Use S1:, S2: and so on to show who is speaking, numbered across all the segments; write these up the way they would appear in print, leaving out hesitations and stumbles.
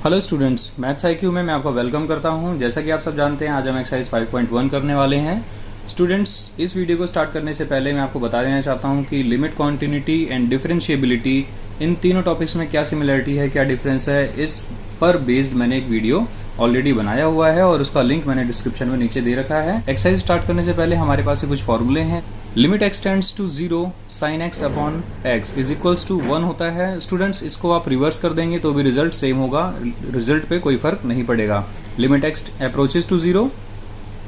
S1: Hello students, maths IQ में मैं आपका वेलकम करता हूं। जैसा कि आप सब जानते हैं, आज हम एक्सरसाइज 5.1 करने वाले हैं। स्टूडेंट्स, इस वीडियो को स्टार्ट करने से पहले मैं आपको बता देना चाहता हूं कि लिमिट, कॉन्टिन्यूटी एंड डिफरेंशिएबिलिटी, इन तीनों टॉपिक्स में क्या सिमिलरिटी है, क्या डिफरेंस है, इस पर बेस्ड मैंने एक वीडियो ऑलरेडी बनाया हुआ है और उसका लिंक मैंने डिस्क्रिप्शन में नीचे दे रखा है। एक्सरसाइज स्टार्ट करने से पहले हमारे पास कुछ फॉर्मूले हैं। Limit x tends to 0 sine x upon x is equals to 1 होता है। स्टूडेंट्स, इसको आप रिवर्स कर देंगे तो भी रिजल्ट सेम होगा, रिजल्ट पे कोई फर्क नहीं पड़ेगा। Limit X approaches to 0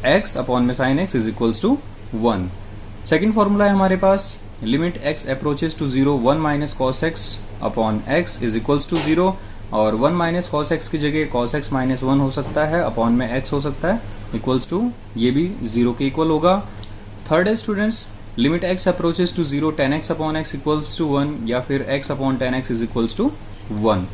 S1: X upon में sine X is equals to 1। Second formula है हमारे पास, limit X approaches to 0 1 minus cos X upon x is equals to 0, और 1 माइनस कॉस एक्स की जगह कॉस एक्स माइनस 1 हो सकता है, अपॉन में एक्स हो सकता है, इक्वल्स टू ये भी 0 के इक्वल होगा। थर्ड है students, limit X approaches to 0 tan x upon X equals to 1, या फिर x upon tan x is equals to 1।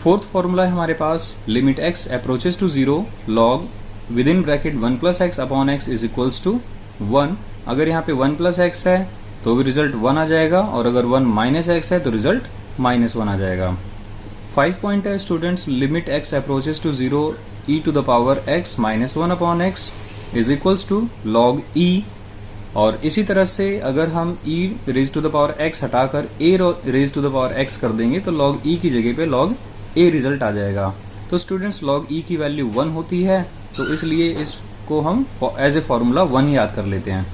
S1: Fourth formula है हमारे पास, limit x approaches to 0 log with in bracket 1 plus X upon x is equals to 1। अगर यहाँ पे 1 plus x है तो भी रिजल्ट 1 आ जाएगा, और अगर 1 माइनस एक्स है तो रिजल्ट -1 आ जाएगा। 5 पॉइंट है students, limit x approaches to 0 e to the power x minus 1 upon x is equals to log e, और इसी तरह से अगर हम e raise to the power x हटाकर a raise to the power x कर देंगे तो log e की जगह पे log a रिजल्ट आ जाएगा। तो स्टूडेंट्स, log e की वैल्यू 1 होती है, तो इसलिए इसको हम एज ए फॉर्मूला 1 याद कर लेते हैं।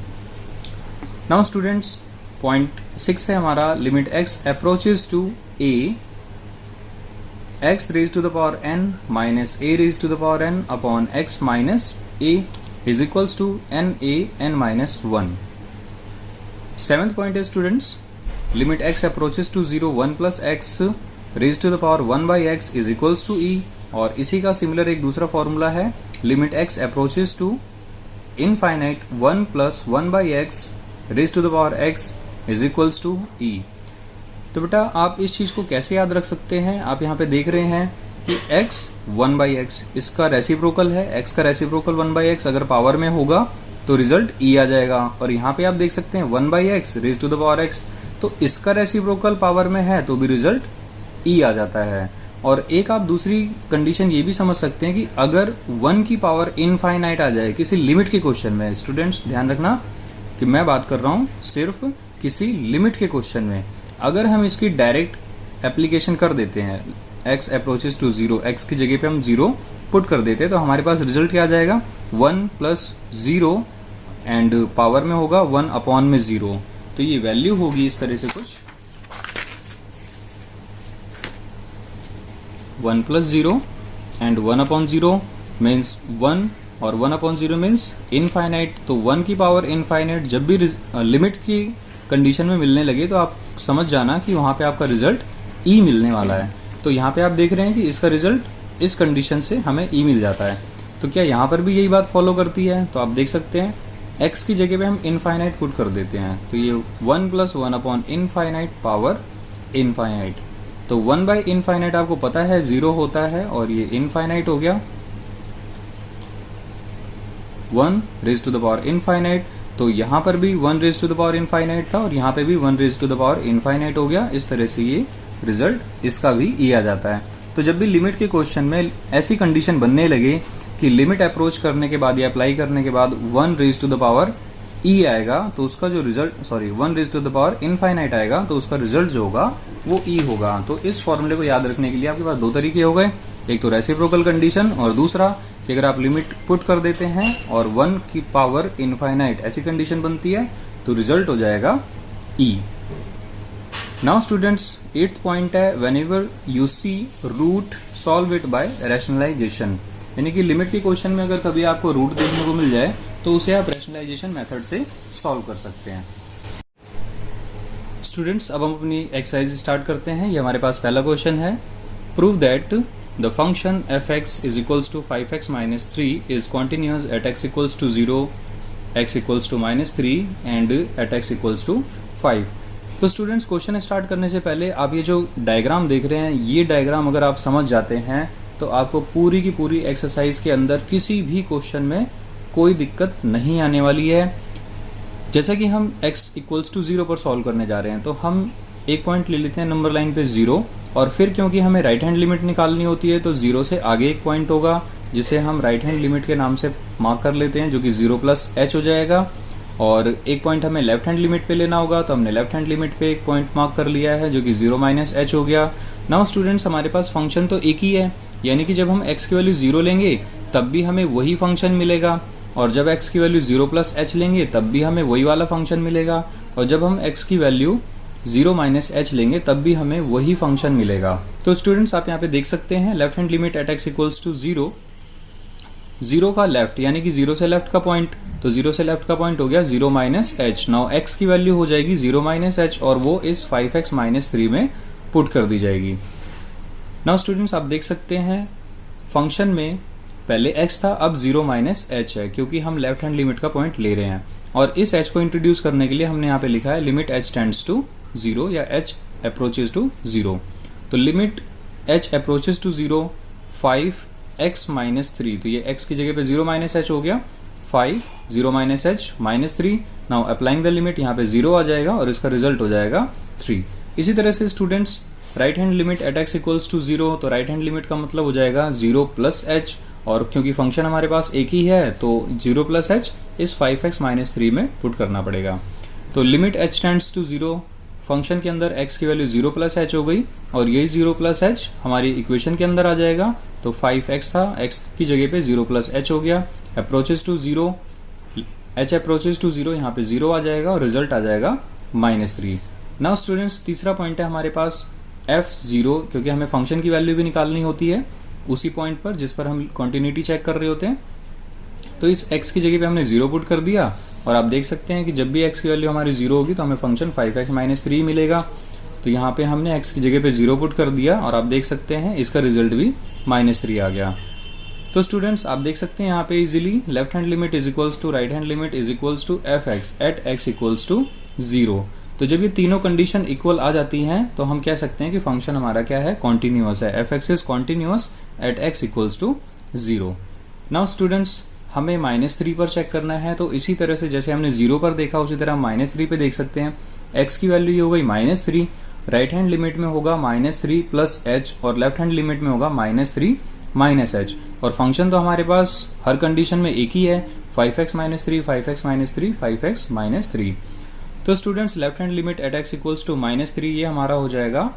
S1: नाउ स्टूडेंट्स, पॉइंट 6 है हमारा, limit x approaches to a x raise to the power n minus a raise to the power n upon x minus a is equals to n minus 1. Seventh point है students, limit x approaches to 0 1 plus x raise to the power 1 by x is equals to e, और इसी का similar एक दूसरा formula है, limit x approaches to infinite 1 plus 1 by x raise to the power x is equals to e। तो बेटा, आप इस चीज़ को कैसे याद रख सकते हैं? आप यहाँ पे देख रहे हैं कि x 1 बाई एक्स इसका रेसिप्रोकल है, x का रेसिप्रोकल 1 बाई एक्स अगर पावर में होगा तो रिजल्ट e आ जाएगा, और यहाँ पे आप देख सकते हैं 1 by x raise to the power x, तो इसका रेसिप्रोकल पावर में है तो भी रिजल्ट e आ जाता है। और एक आप दूसरी कंडीशन ये भी समझ सकते हैं कि अगर 1 की पावर इनफाइनाइट आ जाए किसी लिमिट के क्वेश्चन में, स्टूडेंट्स ध्यान रखना कि मैं बात कर रहा हूँ सिर्फ किसी लिमिट के क्वेश्चन में, अगर हम इसकी डायरेक्ट एप्लीकेशन कर देते हैं, x अप्रोचेस टू 0 x की जगह पे हम 0 पुट कर देते हैं, तो हमारे पास रिजल्ट क्या आ जाएगा, 1 प्लस 0 एंड पावर में होगा 1 अपॉन में 0, तो ये वैल्यू होगी इस तरह से कुछ 1 प्लस 0 एंड 1 अपॉन 0 मीन्स 1, और 1 अपॉन 0 मीन्स इनफाइनाइट। तो 1 की पावर इनफाइनाइट जब भी लिमिट की कंडीशन में मिलने लगे तो आप समझ जाना कि वहाँ पे आपका रिजल्ट e मिलने वाला है। तो यहाँ पे आप देख रहे हैं कि इसका रिजल्ट इस कंडीशन से हमें e मिल जाता है। तो क्या यहाँ पर भी यही बात फॉलो करती है? तो आप देख सकते हैं x की जगह पे हम इनफाइनाइट पुट कर देते हैं, तो ये 1 plus 1 upon infinite power infinite. तो 1 बाई इनफाइनाइट आपको पता है 0 होता है, और ये इनफाइनाइट हो गया 1 raise to the power infinite. तो यहाँ पर भी 1 raise to the power infinite था, और यहाँ पे भी 1 raise to the power infinite हो गया। इस तरह से ये रिजल्ट इसका भी e आ जाता है। तो जब भी लिमिट के क्वेश्चन में ऐसी कंडीशन बनने लगे कि लिमिट अप्रोच करने के बाद या अप्लाई करने के बाद 1 raise to the power e आएगा, तो उसका जो result 1 raise to the power infinite आएगा, तो उसका रिजल्ट जो होगा वो e होगा। तो इस फॉर्मूले को याद रखने के लिए आपके पास 2 तरीके हो गए, एक तो रेसिप्रोकल कंडीशन, और दूसरा कि अगर आप लिमिट पुट कर देते हैं और 1 की पावर इनफाइनाइट ऐसी कंडीशन बनती है तो रिजल्ट हो जाएगा e। Now students, 8th point है, whenever you see root solve it by rationalisation, यानी कि लिमिट के क्वेश्चन में अगर कभी आपको रूट देखने को मिल जाए तो उसे आप रैशनलाइजेशन मेथड से सॉल्व कर सकते हैं। स्टूडेंट्स, अब हम अपनी एक्सरसाइज स्टार्ट करते हैं। ये हमारे पास पहला क्वेश्चन है, prove that the function f(x) is equals to 5x minus 3 is continuous at x equals to 0, x equals to -3 and at x equals to 5। तो स्टूडेंट्स, क्वेश्चन स्टार्ट करने से पहले आप ये जो डायग्राम देख रहे हैं, ये डायग्राम अगर आप समझ जाते हैं तो आपको पूरी की पूरी एक्सरसाइज के अंदर किसी भी क्वेश्चन में कोई दिक्कत नहीं आने वाली है। जैसा कि हम x इक्वल्स टू 0 पर सॉल्व करने जा रहे हैं, तो हम एक पॉइंट ले लेते हैं नंबर लाइन पे 0, और फिर क्योंकि हमें राइट हैंड लिमिट निकालनी होती है तो 0 से आगे एक पॉइंट होगा जिसे हम राइट हैंड लिमिट के नाम से मार्क कर लेते हैं, जो कि 0 प्लस h हो जाएगा। और एक पॉइंट हमें लेफ्ट हैंड लिमिट पे लेना होगा, तो हमने लेफ्ट हैंड लिमिट पे एक पॉइंट मार्क कर लिया है जो कि 0 माइनस h हो गया। नाउ स्टूडेंट्स, हमारे पास फंक्शन तो एक ही है, यानी कि जब हम x की वैल्यू 0 लेंगे तब भी हमें वही फंक्शन मिलेगा, और जब x की वैल्यू 0 प्लस h लेंगे तब भी हमें वही वाला फंक्शन मिलेगा, और जब हम x की वैल्यू 0 माइनस h लेंगे तब भी हमें वही फंक्शन मिलेगा। तो स्टूडेंट्स, आप यहाँ पे देख सकते हैं left hand limit at x equals to 0, 0 का लेफ्ट यानी कि 0 से लेफ्ट का पॉइंट, तो 0 से लेफ्ट का पॉइंट हो गया 0 माइनस h। नाउ x की वैल्यू हो जाएगी 0 माइनस h और वो इस 5x माइनस 3 में पुट कर दी जाएगी। नाउ स्टूडेंट्स, आप देख सकते हैं फंक्शन में पहले x था, अब 0 माइनस h है क्योंकि हम लेफ्ट हैंड लिमिट का पॉइंट ले रहे हैं। और इस h को इंट्रोड्यूस करने के लिए हमने यहाँ पे लिखा है लिमिट h टेंड्स टू 0 या h अप्रोचेज टू 0। तो limit h approaches to 0 5x minus 3, तो ये x की जगह पे 0 माइनस h हो गया, 5 0 minus h minus 3। Now applying the limit, यहाँ पे 0 आ जाएगा और इसका रिजल्ट हो जाएगा 3। इसी तरह से students, right hand limit at x equals to 0, तो राइट हैंड लिमिट का मतलब हो जाएगा 0 प्लस h, और क्योंकि फंक्शन हमारे पास एक ही है तो 0 प्लस h इस 5x माइनस 3 में पुट करना पड़ेगा। तो limit h tends to 0, function के अंदर x की वैल्यू 0 प्लस h हो गई और यही 0 प्लस h हमारी इक्वेशन के अंदर आ जाएगा। तो 5x था, x की जगह पे 0 प्लस h हो गया, approaches to 0, h approaches to 0, यहाँ पे 0 आ जाएगा और रिजल्ट आ जाएगा -3। नाउ स्टूडेंट्स, तीसरा पॉइंट है हमारे पास f0, क्योंकि हमें फंक्शन की वैल्यू भी निकालनी होती है उसी पॉइंट पर जिस पर हम कॉन्टिन्यूटी चेक कर रहे होते हैं। तो इस x की जगह पे हमने 0 पुट कर दिया और आप देख सकते हैं कि जब भी x की वैल्यू हमारी 0 होगी तो हमें फंक्शन 5x माइनस 3 मिलेगा। तो यहाँ पे हमने x की जगह पे 0 पुट कर दिया और आप देख सकते हैं इसका रिजल्ट भी -3 आ गया। तो स्टूडेंट्स, आप देख सकते हैं यहाँ पे easily left hand limit is equals to right hand limit is equals to fx at x equals to 0। तो जब ये तीनों कंडीशन इक्वल आ जाती हैं तो हम कह सकते हैं कि फंक्शन हमारा क्या है, कॉन्टिन्यूअस है। fx is continuous at x equals to 0। Now students, हमें -3 पर चेक करना है, तो इसी तरह से जैसे हमने 0 पर देखा उसी तरह हम -3 पे देख सकते हैं। x की वैल्यू ये हो गई -3, राइट हैंड लिमिट में होगा -3 प्लस h और लेफ्ट हैंड लिमिट में होगा -3 माइनस h, और फंक्शन तो हमारे पास हर कंडीशन में एक ही है, 5x minus 3, 5x minus 3, 5x minus 3। तो students, left hand limit at x equals to -3, ये हमारा हो जाएगा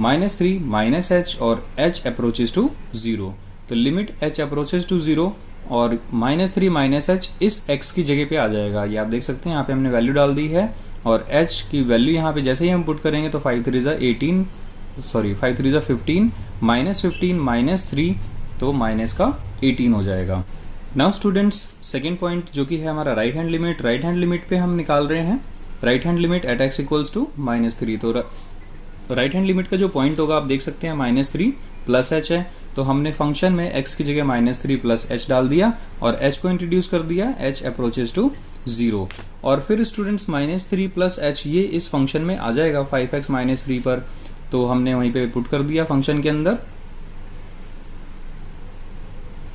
S1: -3 माइनस h और h अप्रोचेज टू 0। तो लिमिट h अप्रोचेज टू 0 और -3 माइनस h इस x की जगह पे आ जाएगा। ये आप देख सकते हैं यहाँ पे हमने वैल्यू डाल दी है और h की वैल्यू यहाँ पे जैसे ही हम पुट करेंगे तो 5 3 जा 15 माइनस 15 माइनस 3, तो माइनस का 18 हो जाएगा। नाउ स्टूडेंट्स, सेकेंड पॉइंट जो कि है हमारा राइट हैंड लिमिट पे हम निकाल रहे हैं right hand limit at x equals to -3। तो राइट हैंड लिमिट का जो पॉइंट होगा आप देख सकते हैं -3 प्लस h है, तो हमने फंक्शन में x की जगह -3 प्लस h डाल दिया और h को इंट्रोड्यूस कर दिया, h अप्रोचेज टू 0। और फिर स्टूडेंट्स, -3 प्लस h ये इस फंक्शन में आ जाएगा 5x माइनस 3 पर, तो हमने वहीं पे पुट कर दिया फंक्शन के अंदर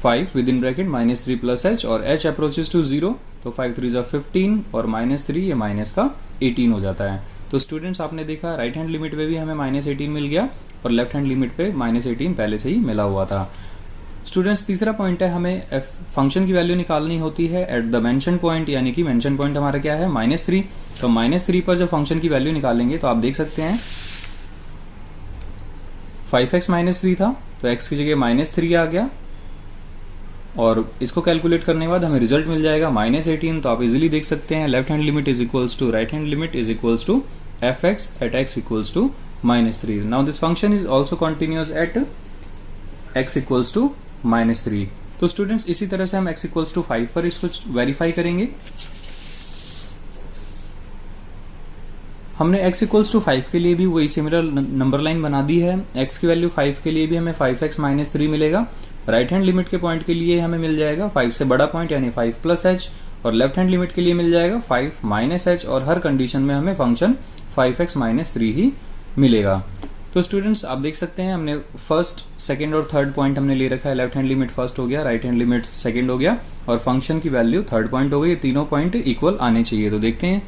S1: 5 with in bracket -3 plus h और h अप्रोचेज टू 0, तो 5 3 जा 15 और -3 ये माइनस का 18 हो जाता है। तो स्टूडेंट्स, आपने देखा राइट हैंड लिमिट पे भी हमें -18 मिल गया और लेफ्ट हैंड लिमिट पे -18 पहले से ही मिला हुआ था। स्टूडेंट्स, तीसरा पॉइंट है, हमें फंक्शन की वैल्यू निकालनी होती है एट द मेंशन पॉइंट, यानी कि मेंशन पॉइंट हमारा क्या है, -3। तो -3 पर जब फंक्शन की वैल्यू निकालेंगे तो आप देख सकते हैं 5x माइनस 3 था तो x की जगह -3 आ गया और इसको कैलकुलेट करने के बाद हमें रिजल्ट मिल जाएगा -18। तो आप इजीली देख सकते हैं left hand limit is equals to right hand limit is equals to fx at x equals to -3। Now this function is also continuous at x equals to -3। तो स्टूडेंट्स, इसी तरह से हम x इक्वल्स टू 5 पर इसको verify करेंगे। हमने x equals to 5 के लिए भी वही सिमिलर नंबर लाइन बना दी है। x की वैल्यू 5 के लिए भी हमें 5x माइनस 3 मिलेगा। राइट हैंड लिमिट के पॉइंट के लिए हमें मिल जाएगा 5 से बड़ा पॉइंट यानी 5 प्लस h, और लेफ्ट हैंड लिमिट के लिए मिल जाएगा 5 माइनस h, और हर कंडीशन में हमें फंक्शन 5x माइनस 3 ही मिलेगा। तो स्टूडेंट्स, आप देख सकते हैं हमने फर्स्ट, सेकंड और थर्ड पॉइंट हमने ले रखा है। लेफ्ट हैंड लिमिट फर्स्ट हो गया, राइट हैंड लिमिट सेकंड हो गया और फंक्शन की वैल्यू थर्ड पॉइंट हो गई। ये तीनों पॉइंट इक्वल आने चाहिए। तो देखते हैं,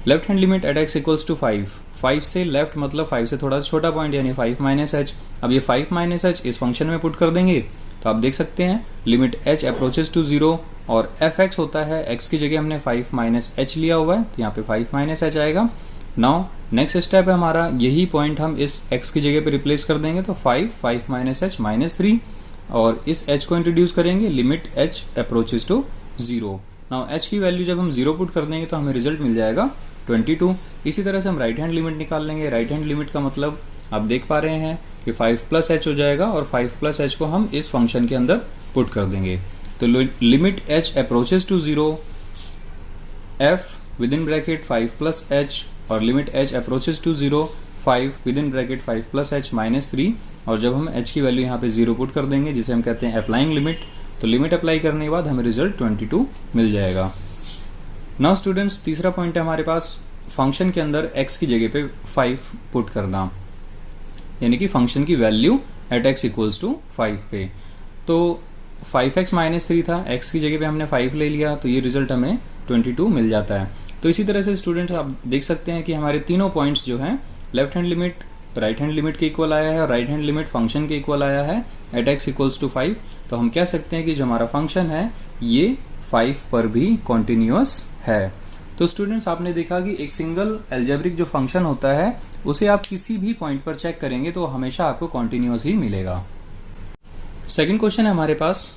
S1: left hand limit at x equals to 5 से लेफ्ट मतलब 5 से थोड़ा सा छोटा पॉइंट यानी 5 माइनस एच। अब ये 5 माइनस एच इस फंक्शन में पुट कर देंगे तो आप देख सकते हैं लिमिट एच अप्रोचेस टू 0 और एफ एक्स होता है एक्स की जगह हमने 5 माइनस एच लिया हुआ है तो यहाँ पे 5 माइनस एच आएगा। नाउ नेक्स्ट स्टेप है हमारा, यही पॉइंट हम इस x की जगह पे रिप्लेस कर देंगे तो 5 माइनस एच माइनस 3 और इस h को इंट्रोड्यूस करेंगे limit h approaches to 0। Now h की वैल्यू जब हम 0 पुट कर देंगे तो हमें रिजल्ट मिल जाएगा 22। इसी तरह से हम राइट हैंड लिमिट निकाल लेंगे। राइट हैंड लिमिट का मतलब आप देख पा रहे हैं कि 5 प्लस एच हो जाएगा और 5 प्लस एच को हम इस फंक्शन के अंदर पुट कर देंगे तो limit h approaches to 0 f with in bracket 5 plus H और limit h approaches to 0 5 with in bracket 5 plus H minus 3 और जब हम h की वैल्यू यहाँ पे 0 पुट कर देंगे जिसे हम कहते हैं अप्लाइंग लिमिट, तो लिमिट अप्लाई करने के बाद हमें रिजल्ट 22 मिल जाएगा। नाउ स्टूडेंट्स तीसरा पॉइंट है हमारे पास फंक्शन के अंदर x की जगह पे 5 पुट करना, यानी कि फंक्शन की value at x equals to 5 पे। तो 5x माइनस 3 था, x की जगह पे हमने 5 ले लिया तो ये रिजल्ट हमें 22 मिल जाता है। तो इसी तरह से स्टूडेंट्स आप देख सकते हैं कि हमारे तीनों पॉइंट्स जो हैं left hand limit right hand limit के इक्वल आया है और राइट हैंड लिमिट फंक्शन के इक्वल आया है एट x इक्वल्स टू 5। तो हम कह सकते हैं कि जो हमारा फंक्शन है ये 5 पर भी कॉन्टिन्यूअस है। तो स्टूडेंट्स आपने देखा कि एक सिंगल अलजेब्रिक जो फंक्शन होता है उसे आप किसी भी पॉइंट पर चेक करेंगे तो हमेशा आपको कॉन्टिन्यूअस ही मिलेगा। सेकेंड क्वेश्चन है हमारे पास,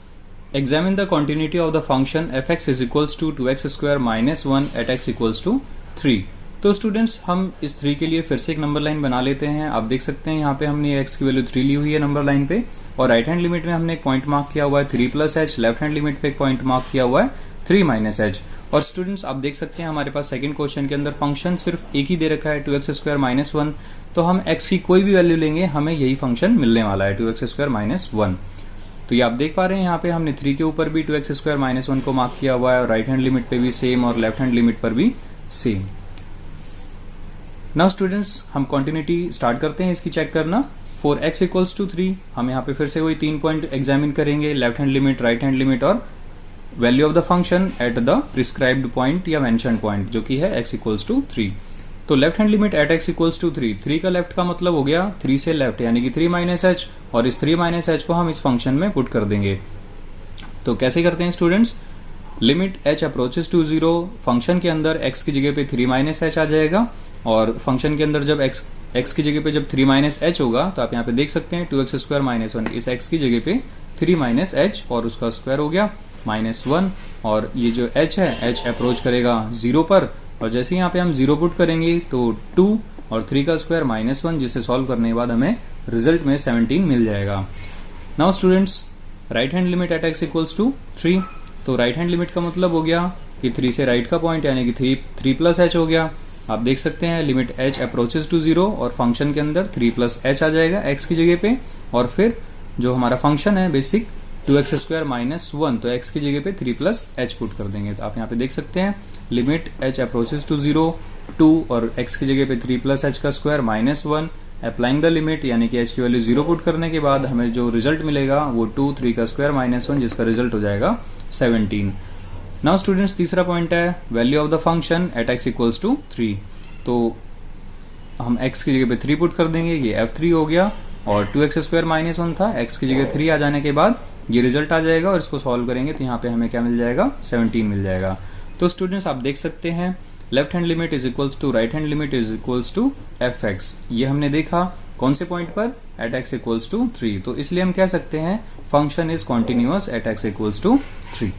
S1: examine the continuity of the function f(x) is equals to 2x square minus 1 at x equals to 3। तो स्टूडेंट्स हम इस 3 के लिए फिर से एक नंबर लाइन बना लेते हैं। आप देख सकते हैं यहाँ पे हमने x की वैल्यू 3 ली हुई है नंबर लाइन पे और राइट हैंड लिमिट में हमने एक पॉइंट मार्क किया हुआ है 3 plus H, left hand limit पे एक पॉइंट मार्क किया हुआ है 3 माइनस एच। और स्टूडेंट्स आप देख सकते हैं हमारे पास सेकंड क्वेश्चन के अंदर फंक्शन सिर्फ एक ही दे रखा है 2x स्क्वायर माइनस 1, तो हम x की कोई भी वैल्यू लेंगे हमें यही फंक्शन मिलने वाला है 2x स्क्वायर माइनस 1। तो ये आप देख पा रहे हैं यहाँ पे हमने 3 के ऊपर भी 2x स्क्वायर माइनस 1 को मार्क किया हुआ है और राइट हैंड लिमिट पे भी सेम और लेफ्ट हैंड लिमिट पर भी सेम। नाउ स्टूडेंट्स हम कंटिन्यूटी स्टार्ट करते हैं इसकी चेक करना। फॉर x इक्वल्स टू 3 हम यहाँ पे फिर से वही 3 पॉइंट एग्जामिन करेंगे, left hand limit right hand limit और value of the function at the prescribed point या मेंशन पॉइंट जो कि है x इक्वल्स टू 3। तो left hand limit at x equals to 3 का लेफ्ट का मतलब हो गया 3 से लेफ्ट यानी कि 3 माइनस एच और इस 3 माइनस एच को हम इस फंक्शन में पुट कर देंगे। तो कैसे करते हैं students, limit h approaches to 0 function के अंदर x की जगह पे 3 माइनस एच आ जाएगा और फंक्शन के अंदर जब x की जगह पे जब 3 माइनस एच होगा तो आप यहाँ पे देख सकते हैं 2x स्क्वायर माइनस 1 इस x की जगह पे 3 माइनस एच और उसका स्क्वायर हो गया माइनस 1 और ये जो h है h अप्रोच करेगा 0 पर और जैसे यहाँ पे हम 0 पुट करेंगे तो 2 और 3 का स्क्वायर माइनस 1 जिसे सॉल्व करने के बाद हमें रिजल्ट में 17 मिल जाएगा। Now students right hand limit at x equals to 3, तो राइट हैंड लिमिट का मतलब हो गया कि 3 से राइट का पॉइंट यानी कि 3 प्लस एच हो गया। आप देख सकते हैं लिमिट h अप्रोचेस टू 0 और फंक्शन के अंदर 3 प्लस एच आ जाएगा x की जगह पे और फिर जो हमारा फंक्शन है बेसिक 2x स्क्वायर माइनस 1 तो x की जगह पे 3 प्लस एच पुट कर देंगे। तो आप यहाँ पे देख सकते हैं लिमिट h अप्रोचेस टू 0 2 और x की जगह पे 3 प्लस एच का square minus 1 applying the limit यानी कि h की वैल्यू 0 पुट करने के बाद हमें जो रिजल्ट मिलेगा वो 2 3 का स्क्वायर माइनस 1 जिसका रिजल्ट हो जाएगा 17। नाउ स्टूडेंट्स तीसरा पॉइंट है value of the function at x equals to 3। तो हम x की जगह पे 3 पुट कर देंगे, ये f3 हो गया और 2x स्क्वायर माइनस 1 था, x की जगह 3 आ जाने के बाद ये रिजल्ट आ जाएगा और इसको सॉल्व करेंगे तो यहाँ पे हमें क्या मिल जाएगा 17 मिल जाएगा। तो स्टूडेंट्स आप देख सकते हैं left hand limit is equals to right hand limit is equals to fx, ये हमने देखा कौन से पॉइंट पर एट x इक्वल्स टू 3। तो इसलिए हम कह सकते हैं function is continuous at x equals to 3।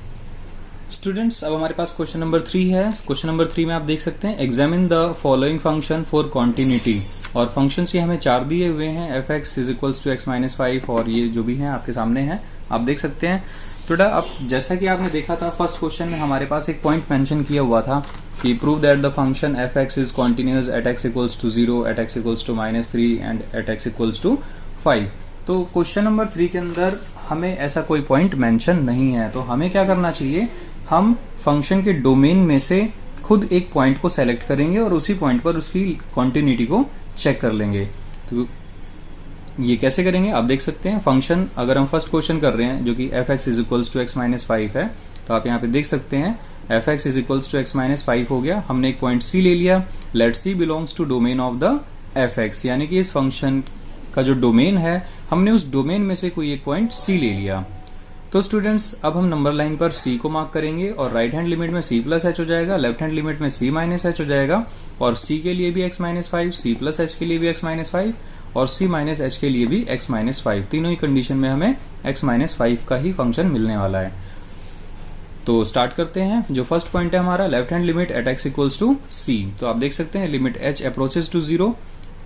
S1: Students अब हमारे पास क्वेश्चन नंबर 3 है। क्वेश्चन नंबर 3 में आप देख सकते हैं examine the following function for continuity और फंक्शन ये हमें 4 दिए हुए हैं f(x) is equals to x minus 5 और ये जो भी हैं आपके सामने हैं आप देख सकते हैं। थोड़ा अब जैसा कि आपने देखा था फर्स्ट क्वेश्चन में हमारे पास एक पॉइंट मेंशन किया हुआ था कि prove that the function f(x) is continuous at x equals to 0 at x equals to minus 3 and at x equals to 5। तो क्वेश्चन नंबर 3 के अंदर हमें ऐसा कोई पॉइंट मेंशन नहीं है, तो हमें क्या करना चाहिए, हम फंक्शन के डोमेन में से खुद एक पॉइंट को सेलेक्ट करेंगे और उसी पॉइंट पर उसकी कॉन्टिन्यूटी को चेक कर लेंगे। तो ये कैसे करेंगे आप देख सकते हैं, फंक्शन अगर हम फर्स्ट क्वेश्चन कर रहे हैं जो कि f(x) is equals to x minus 5 है, तो तो आप यहाँ पे देख सकते हैं f x is equals to x minus 5 हो गया। हमने एक पॉइंट सी ले लिया, let c belongs to domain of the f x, यानी कि इस फंक्शन का जो डोमेन है हमने उस डोमेन में से कोई एक पॉइंट सी ले लिया। तो स्टूडेंट्स अब हम नंबर लाइन पर c को मार्क करेंगे और राइट हैंड लिमिट में c प्लस एच हो जाएगा, लेफ्ट हैंड लिमिट में c माइनस एच हो जाएगा, और c के लिए भी x minus 5, c plus H के लिए भी x माइनस 5 और c माइनस एच के लिए भी x माइनस 5। तीनों ही कंडीशन में हमें x माइनस 5 का ही फंक्शन मिलने वाला है। तो स्टार्ट करते हैं। जो फर्स्ट पॉइंट है हमारा left hand limit at x equals to c, तो आप देख सकते हैं लिमिट h अप्रोचेस टू 0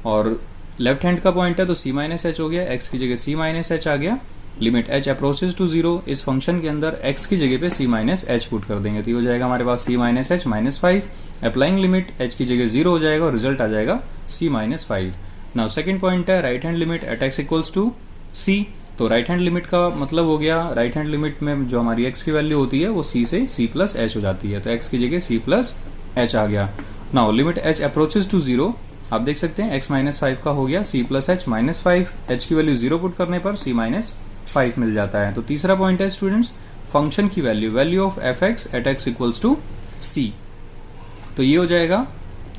S1: और लेफ्ट हैंड का पॉइंट है तो c माइनस एच हो गया, x की जगह c माइनस एच आ गया। लिमिट h अप्रोचेस टू 0, इस फंक्शन के अंदर x की जगह पे c माइनस एच पुट कर देंगे तो ये हो जाएगा हमारे पास c minus H minus 5। Applying limit h की जगह 0 हो जाएगा और रिजल्ट आ जाएगा c minus 5। Now second point है right hand limit at x equals to c, तो राइट हैंड लिमिट का मतलब हो गया राइट हैंड लिमिट में जो हमारी x की वैल्यू होती है वो c से c प्लस एच हो जाती है, तो x की जगह c प्लस एच आ गया। Now limit h approaches to 0, आप देख सकते हैं x माइनस 5 का हो गया c plus H minus 5, h की वैल्यू 0 पुट करने पर c माइनस 5 मिल जाता है। तो तीसरा पॉइंट है स्टूडेंट्स फंक्शन की value of F x at x equals to सी, तो ये हो जाएगा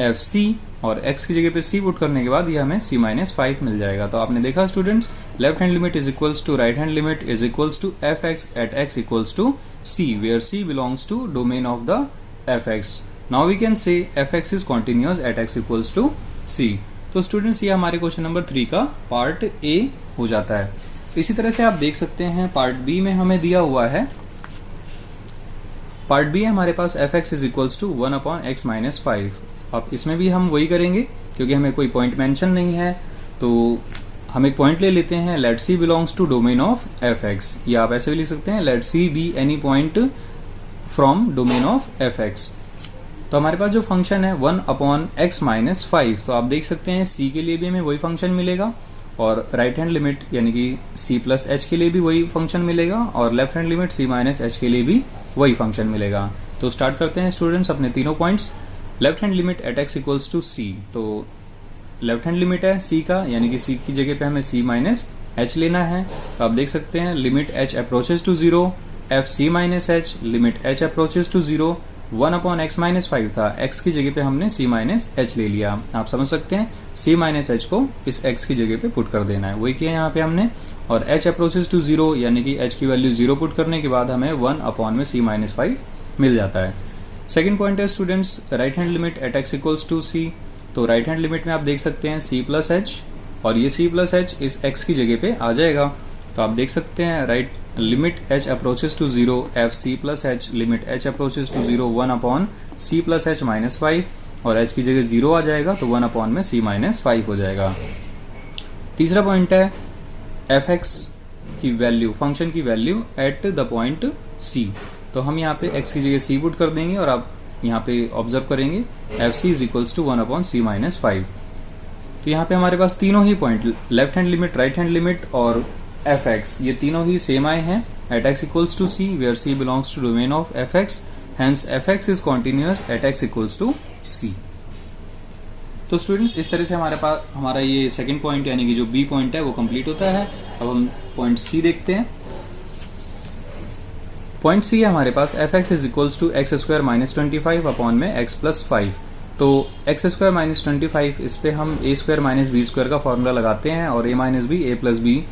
S1: एफ सी और x की जगह पे c पुट करने के बाद ये हमें c माइनस 5 मिल जाएगा। तो आपने देखा students left hand limit is equals to right hand limit is equals to f x at x equals to c, where c belongs to domain of the f x. Now we can say f x is continuous at x equals to c। तो students ये हमारे question number 3 का part A हो जाता है। इसी तरह से आप देख सकते हैं पार्ट बी में हमें दिया हुआ है, पार्ट बी है हमारे पास F x is equals to 1 upon x minus 5। अब इसमें भी हम वही करेंगे क्योंकि हमें कोई पॉइंट मेंशन नहीं है, तो हम एक पॉइंट ले लेते हैं let c belongs to domain of F x, या आप ऐसे भी लिख सकते हैं let c be any point from domain of F x. तो हमारे पास जो फंक्शन है 1 अपॉन एक्स माइनस 5, तो आप देख सकते हैं c के लिए भी हमें वही फंक्शन मिलेगा और राइट हैंड लिमिट यानी कि c प्लस एच के लिए भी वही फंक्शन मिलेगा और left hand limit c minus H के लिए भी वही फंक्शन मिलेगा। तो स्टार्ट करते हैं स्टूडेंट्स अपने तीनों points. Left hand limit at x equals to c, तो लेफ्ट हैंड लिमिट है c का यानी कि c की जगह पे हमें c माइनस एच लेना है। तो आप देख सकते हैं limit h approaches to 0 f c minus h, limit h approaches to 0 1 upon x minus 5 था, x की जगह पे हमने c माइनस एच ले लिया। आप समझ सकते हैं c माइनस एच को इस x की जगह पे पुट कर देना है, वही किया यहाँ पे हमने। और h अप्रोचेस टू 0 यानी कि h की वैल्यू 0 पुट करने के बाद हमें 1 अपॉन में c माइनस 5 मिल जाता है। सेकंड पॉइंट है students right hand limit at x equals to c, तो राइट हैंड लिमिट में आप देख सकते हैं c प्लस एच और ये c प्लस एच इस x की जगह पे आ जाएगा। तो आप देख सकते हैं right limit h approaches to 0 f c plus h, limit h approaches to 0 1 upon c plus H minus 5 और h की जगह 0 आ जाएगा तो 1 अपॉन में c माइनस 5 हो जाएगा। तीसरा पॉइंट है एफ एक्स की वैल्यू, फंक्शन की value at the point c, तो हम यहाँ पे x की जगह c पुट कर देंगे और आप यहाँ पे ऑब्जर्व करेंगे f c is equals to 1 upon c minus 5। तो यहाँ पे हमारे पास तीनों ही point left hand limit, right hand limit और एफ एक्स ये तीनों ही सेम आए हैं at x equals to c, where c belongs to domain of F x, hence f x is continuous at x equals to सी। तो students इस तरह से हमारे पास हमारा ये सेकंड पॉइंट यानी कि जो बी पॉइंट है वो कंप्लीट होता है। अब हम पॉइंट सी देखते हैं। पॉइंट सी है हमारे पास F x is equals to x square minus 25 upon में एक्स प्लस 5। तो एक्स स्क्वायर माइनस 25 इस पे हम a square minus b square का फॉर्मूला लगाते हैं और a minus b a plus b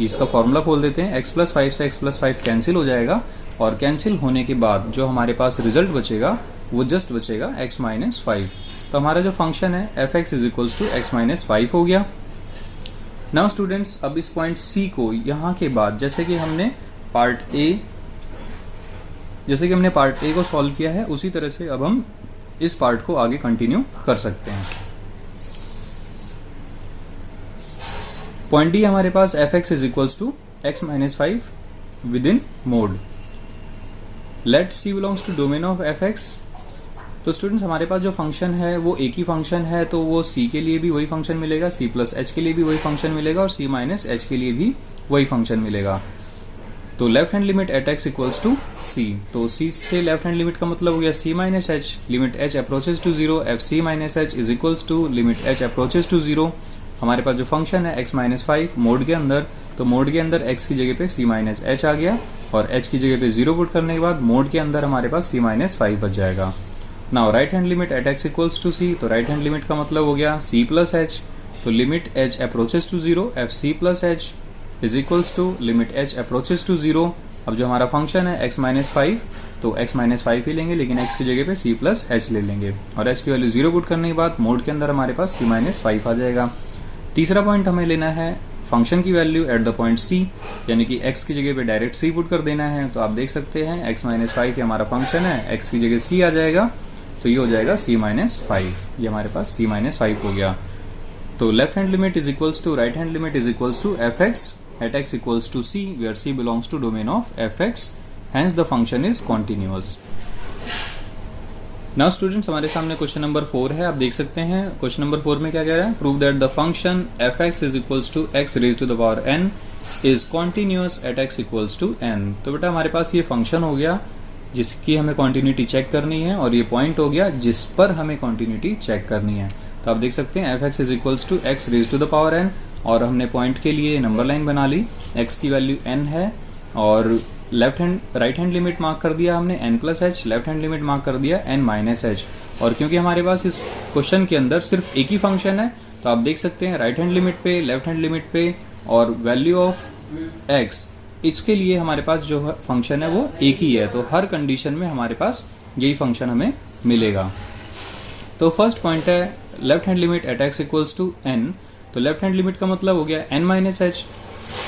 S1: इसका फॉर्मूला खोल देते हैं। x प्लस 5 से x प्लस 5 कैंसिल हो जाएगा और कैंसिल होने के बाद जो हमारे पास रिजल्ट बचेगा वो जस्ट बचेगा x माइनस 5। तो हमारा जो फंक्शन है f x is equals to x minus 5 हो गया। नाउ स्टूडेंट्स अब इस पॉइंट c को यहाँ के बाद जैसे कि हमने पार्ट ए को सॉल्व किया है उसी तरह से अब हम इस पार्ट को आगे कंटिन्यू कर सकते हैं। पॉइंट डी हमारे पास F x is equals to x minus 5 within mod, let c belongs to domain of F x. तो स्टूडेंट्स हमारे पास जो फंक्शन है वो एक ही फंक्शन है, तो वो c के लिए भी वही फंक्शन मिलेगा, c प्लस एच के लिए भी वही फंक्शन मिलेगा और c माइनस एच के लिए भी वही फंक्शन मिलेगा। तो left hand limit at x equals to c, तो c से लेफ्ट हैंड लिमिट का मतलब हो गया c minus h, limit h approaches to 0 f c minus h is equals to limit h approaches to 0 हमारे पास जो फंक्शन है x माइनस 5 मोड के अंदर, तो मोड के अंदर x की जगह पे c माइनस h आ गया और h की जगह पे 0 पुट करने के बाद मोड के अंदर हमारे पास c माइनस 5 बच जाएगा। Now right hand limit at x equals to c, तो राइट हैंड लिमिट का मतलब हो गया c प्लस h, तो limit h approaches to 0 f c plus h is equals to limit h approaches to 0। अब जो हमारा फंक्शन है x माइनस 5, तो x माइनस 5 ही लेंगे लेकिन x की जगह पे c प्लस h ले लेंगे और h की वैल्यू 0 पुट करने के बाद मोड के अंदर हमारे पास c माइनस 5 आ जाएगा। तीसरा पॉइंट हमें लेना है फंक्शन की value at the point c, यानी कि x की जगह पे डायरेक्ट c पुट कर देना है। तो आप देख सकते हैं x माइनस 5 ये हमारा फंक्शन है, x की जगह c आ जाएगा तो ये हो जाएगा c माइनस 5, ये हमारे पास c माइनस 5 हो गया। तो left hand limit is equals to right hand limit is equals to f x at x equals to c, where c belongs to domain of fx, hence the function is continuous. Now students, हमारे सामने question number 4 है। आप देख सकते हैं question number 4 में क्या कह रहा है, prove that the function fx is equals to x raised to the power n is continuous at x equals to n। तो बेटा हमारे पास ये फंक्शन हो गया जिसकी हमें कॉन्टिन्यूटी चेक करनी है और ये पॉइंट हो गया जिस पर हमें कॉन्टिन्यूटी चेक करनी है। तो आप देख सकते हैं fx is equals to x raised to the power n, और हमने पॉइंट के लिए नंबर लाइन बना ली, x की वैल्यू n है और राइट हैंड लिमिट मार्क कर दिया हमने n plus H, left hand limit mark कर दिया n माइनस एच। और क्योंकि हमारे पास इस क्वेश्चन के अंदर सिर्फ एक ही फंक्शन है तो आप देख सकते हैं राइट हैंड लिमिट पे, लेफ्ट हैंड लिमिट पे और वैल्यू ऑफ x, इसके लिए हमारे पास जो फंक्शन है वो एक ही है, तो हर कंडीशन में हमारे पास यही फंक्शन हमें मिलेगा। तो फर्स्ट पॉइंट है left hand limit at x equals to n, तो लेफ्ट हैंड लिमिट का मतलब हो गया n माइनस एच।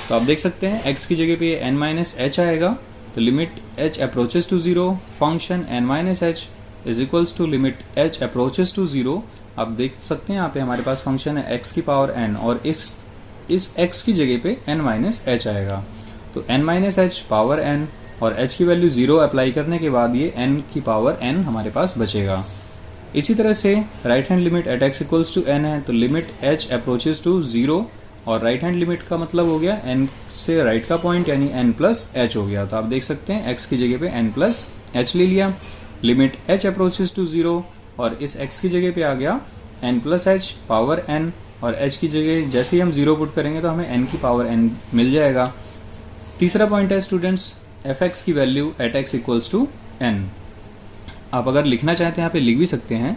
S1: तो आप देख सकते हैं x की जगह पे n माइनस एच आएगा, तो limit h approaches to 0 function n minus h is equals to limit h approaches to 0। आप देख सकते हैं यहाँ पे हमारे पास फंक्शन है x की पावर n और इस x की जगह पे n माइनस एच आएगा, तो n minus H power n और h की वैल्यू 0 अप्लाई करने के बाद ये n की पावर n हमारे पास बचेगा। इसी तरह से right hand limit at x equals to n है, तो लिमिट h अप्रोचेस टू 0 और राइट हैंड लिमिट का मतलब हो गया n से राइट का पॉइंट यानी n प्लस h हो गया। तो आप देख सकते हैं x की जगह पे n प्लस h ले लिया, लिमिट h अप्रोचेस टू 0 और इस x की जगह पे आ गया n plus h power n और h की जगह जैसे ही हम 0 पुट करेंगे तो हमें n की पावर n मिल जाएगा। तीसरा पॉइंट है स्टूडेंट्स fx की value at x equals to n। आप अगर लिखना चाहते हैं यहाँ पे लिख भी सकते हैं।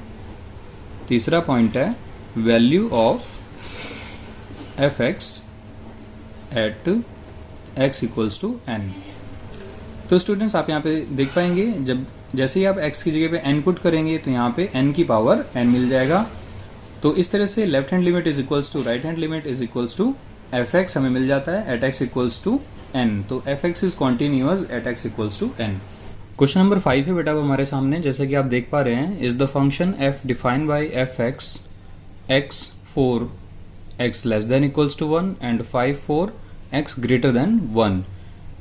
S1: तीसरा पॉइंट है value of fx at x equals to n। तो स्टूडेंट्स आप यहाँ पे देख पाएंगे जब जैसे ही आप x की जगह पे n पुट करेंगे तो यहाँ पे n की पावर n मिल जाएगा। तो इस तरह से left hand limit is equals to right hand limit is equals to fx हमें मिल जाता है at x equals to n। तो fx is continuous at x equals to n। Question number 5 है बेटा वो हमारे सामने, जैसे कि आप देख पा रहे हैं, is the function f defined by fx x for x less than equals to 1 and 5 for x greater than 1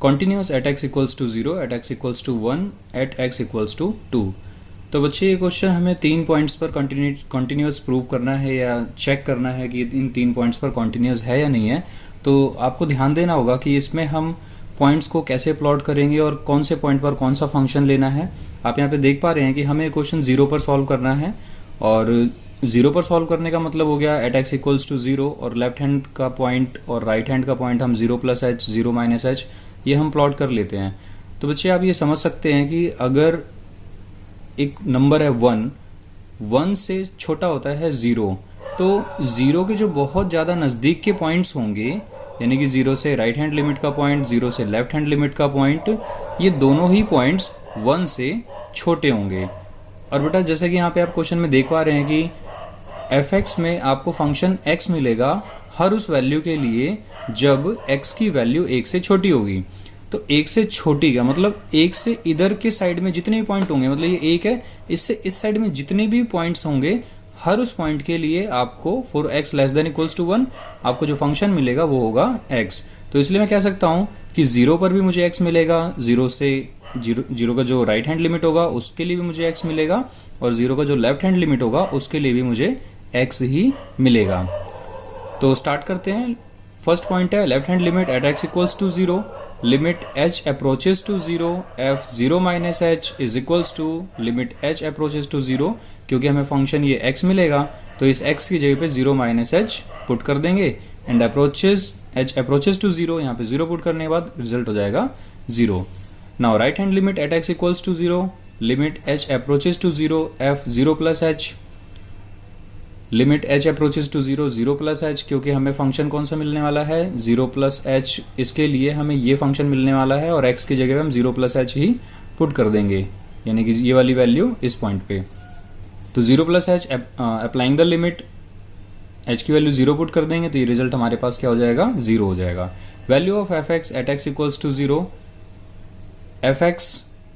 S1: continuous at x equals to 0 at x equals to 1 at x equals to 2। तो बच्चे ये question हमें 3 points पर continuous prove करना है या check करना है कि इन 3 पॉइंट्स पर कॉन्टिन्यूअस है या नहीं है। तो आपको ध्यान देना होगा कि इसमें हम पॉइंट्स को कैसे प्लॉट करेंगे और कौन से पॉइंट पर कौन सा फंक्शन लेना है। आप यहाँ पे देख पा रहे हैं कि हमें क्वेश्चन 0 पर सॉल्व करना है और 0 पर सॉल्व करने का मतलब हो गया एट x इक्वल्स टू 0 और लेफ्ट हैंड का पॉइंट और राइट हैंड का पॉइंट हम 0 प्लस एच 0 माइनस एच ये हम प्लॉट कर लेते हैं। तो बच्चे आप ये समझ सकते हैं कि अगर एक नंबर है 1 से छोटा होता है 0, तो 0 के जो बहुत ज़्यादा नज़दीक के पॉइंट्स होंगे यानी कि 0 से राइट हैंड लिमिट का पॉइंट, 0 से लेफ्ट हैंड लिमिट का पॉइंट, ये दोनों ही पॉइंट्स 1 से छोटे होंगे। और बेटा जैसे कि यहाँ पे आप क्वेश्चन में देख पा रहे हैं कि fx में आपको फंक्शन x मिलेगा हर उस वैल्यू के लिए जब x की वैल्यू 1 से छोटी होगी। तो 1 से छोटी का मतलब 1 से इधर के साइड में जितने भी पॉइंट होंगे, मतलब ये 1 है, इससे इस साइड में जितने भी पॉइंट्स होंगे हर उस पॉइंट के लिए आपको for x less than equals to 1 आपको जो फंक्शन मिलेगा वो होगा x। तो इसलिए मैं कह सकता हूँ कि 0 पर भी मुझे x मिलेगा, 0 से 0 का जो राइट हैंड लिमिट होगा उसके लिए भी मुझे x मिलेगा और 0 का जो लेफ्ट हैंड लिमिट होगा उसके लिए भी मुझे x ही मिलेगा। तो स्टार्ट करते हैं। फर्स्ट पॉइंट है left hand limit at x equals to 0, limit h approaches to 0 f 0 minus h is equals to limit h approaches to 0। क्योंकि हमें फंक्शन ये x मिलेगा तो इस x की जगह पे 0 माइनस एच पुट कर देंगे एंड h अप्रोचेज टू 0, यहाँ पे 0 पुट करने के बाद रिजल्ट हो जाएगा 0. Now right hand limit at x equals to 0, limit h approaches to 0 f 0 plus h, limit h approaches to 0 0 plus h, क्योंकि हमें फंक्शन कौन सा मिलने वाला है 0 प्लस h, इसके लिए हमें ये फंक्शन मिलने वाला है और x की जगह पे हम 0 प्लस h ही पुट कर देंगे, यानी कि ये वाली वैल्यू इस पॉइंट पे. तो 0 plus h applying the limit, h की वैल्यू 0 पुट कर देंगे तो ये रिजल्ट हमारे पास क्या हो जाएगा 0 हो जाएगा. Value of F x at x equals to 0, f x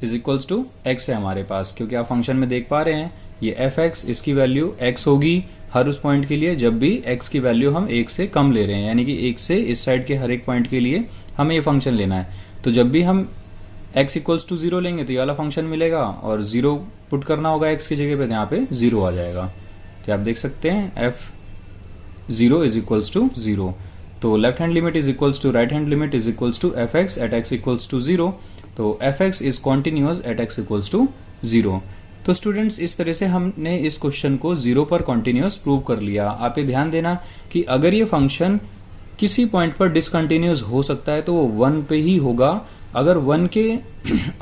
S1: is equals to x है हमारे पास, क्योंकि आप फंक्शन में देख पा रहे हैं ये एफ एक्स, इसकी वैल्यू x होगी हर उस पॉइंट के लिए जब भी x की वैल्यू हम 1 से कम ले रहे हैं, यानी कि 1 से इस साइड के हर एक पॉइंट के लिए हमें ये फंक्शन लेना है. तो जब भी हम x इक्वल्स टू 0 लेंगे तो ये वाला फंक्शन मिलेगा और 0 पुट करना होगा x की जगह पे, तो यहाँ पे 0 आ जाएगा. तो आप देख सकते हैं f0 इज इक्वल्स टू 0. तो left hand limit is equals to right hand limit is equals to f x at x equals to 0. तो f x is continuous at x equals to 0. तो स्टूडेंट्स इस तरह से हमने इस question को 0 पर कॉन्टिन्यूअस प्रूव कर लिया. आप ये ध्यान देना कि अगर ये फंक्शन किसी पॉइंट पर डिसकंटिन्यूअस हो सकता है तो वो 1 पे ही होगा. अगर 1 के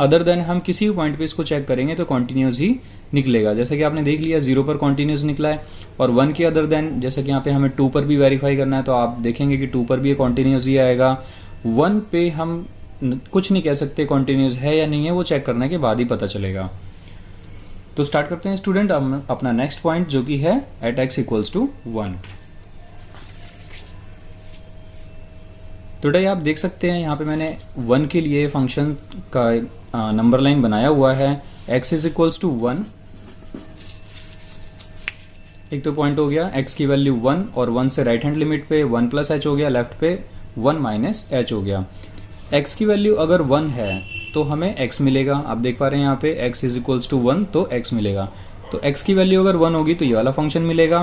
S1: अदर देन हम किसी भी पॉइंट पे इसको चेक करेंगे तो कॉन्टिन्यूअस ही निकलेगा. जैसे कि आपने देख लिया 0 पर कॉन्टिन्यूअस निकला है और 1 के अदर देन, जैसे कि यहाँ पे हमें 2 पर भी वेरीफाई करना है तो आप देखेंगे कि 2 पर भी ये कॉन्टिन्यूअस ही आएगा. 1 पे हम कुछ नहीं कह सकते कॉन्टिन्यूअस है या नहीं है, वो चेक करने के बाद ही पता चलेगा. तो स्टार्ट करते हैं स्टूडेंट अपना नेक्स्ट पॉइंट जो कि है एट एक्स इक्वल्स टू 1. तो आप देख सकते हैं यहाँ पे मैंने 1 के लिए फंक्शन का नंबर लाइन बनाया हुआ है. x इज इक्वल्स टू 1, एक तो पॉइंट हो गया x की वैल्यू 1 और 1 से राइट हैंड लिमिट पे 1 प्लस h हो गया, लेफ्ट पे 1 माइनस h हो गया. x की वैल्यू अगर 1 है तो हमें x मिलेगा. आप देख पा रहे हैं यहाँ पे x इज इक्वल्स टू 1 तो x मिलेगा. तो x की वैल्यू अगर 1 होगी तो ये वाला फंक्शन मिलेगा.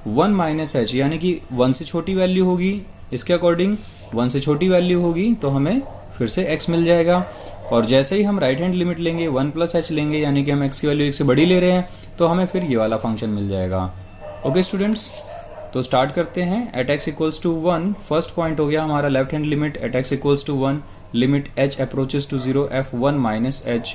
S1: 1 माइनस h यानी कि 1 से छोटी वैल्यू होगी, इसके अकॉर्डिंग 1 से छोटी वैल्यू होगी तो हमें फिर से x मिल जाएगा. और जैसे ही हम राइट हैंड लिमिट लेंगे 1 प्लस h लेंगे, यानी कि हम x की वैल्यू 1 से बड़ी ले रहे हैं तो हमें फिर ये वाला फंक्शन मिल जाएगा. ओके स्टूडेंट्स, तो स्टार्ट करते हैं. At x equals to 1 first point हो गया हमारा left hand limit at x equals to 1, limit h approaches to 0 f1 minus h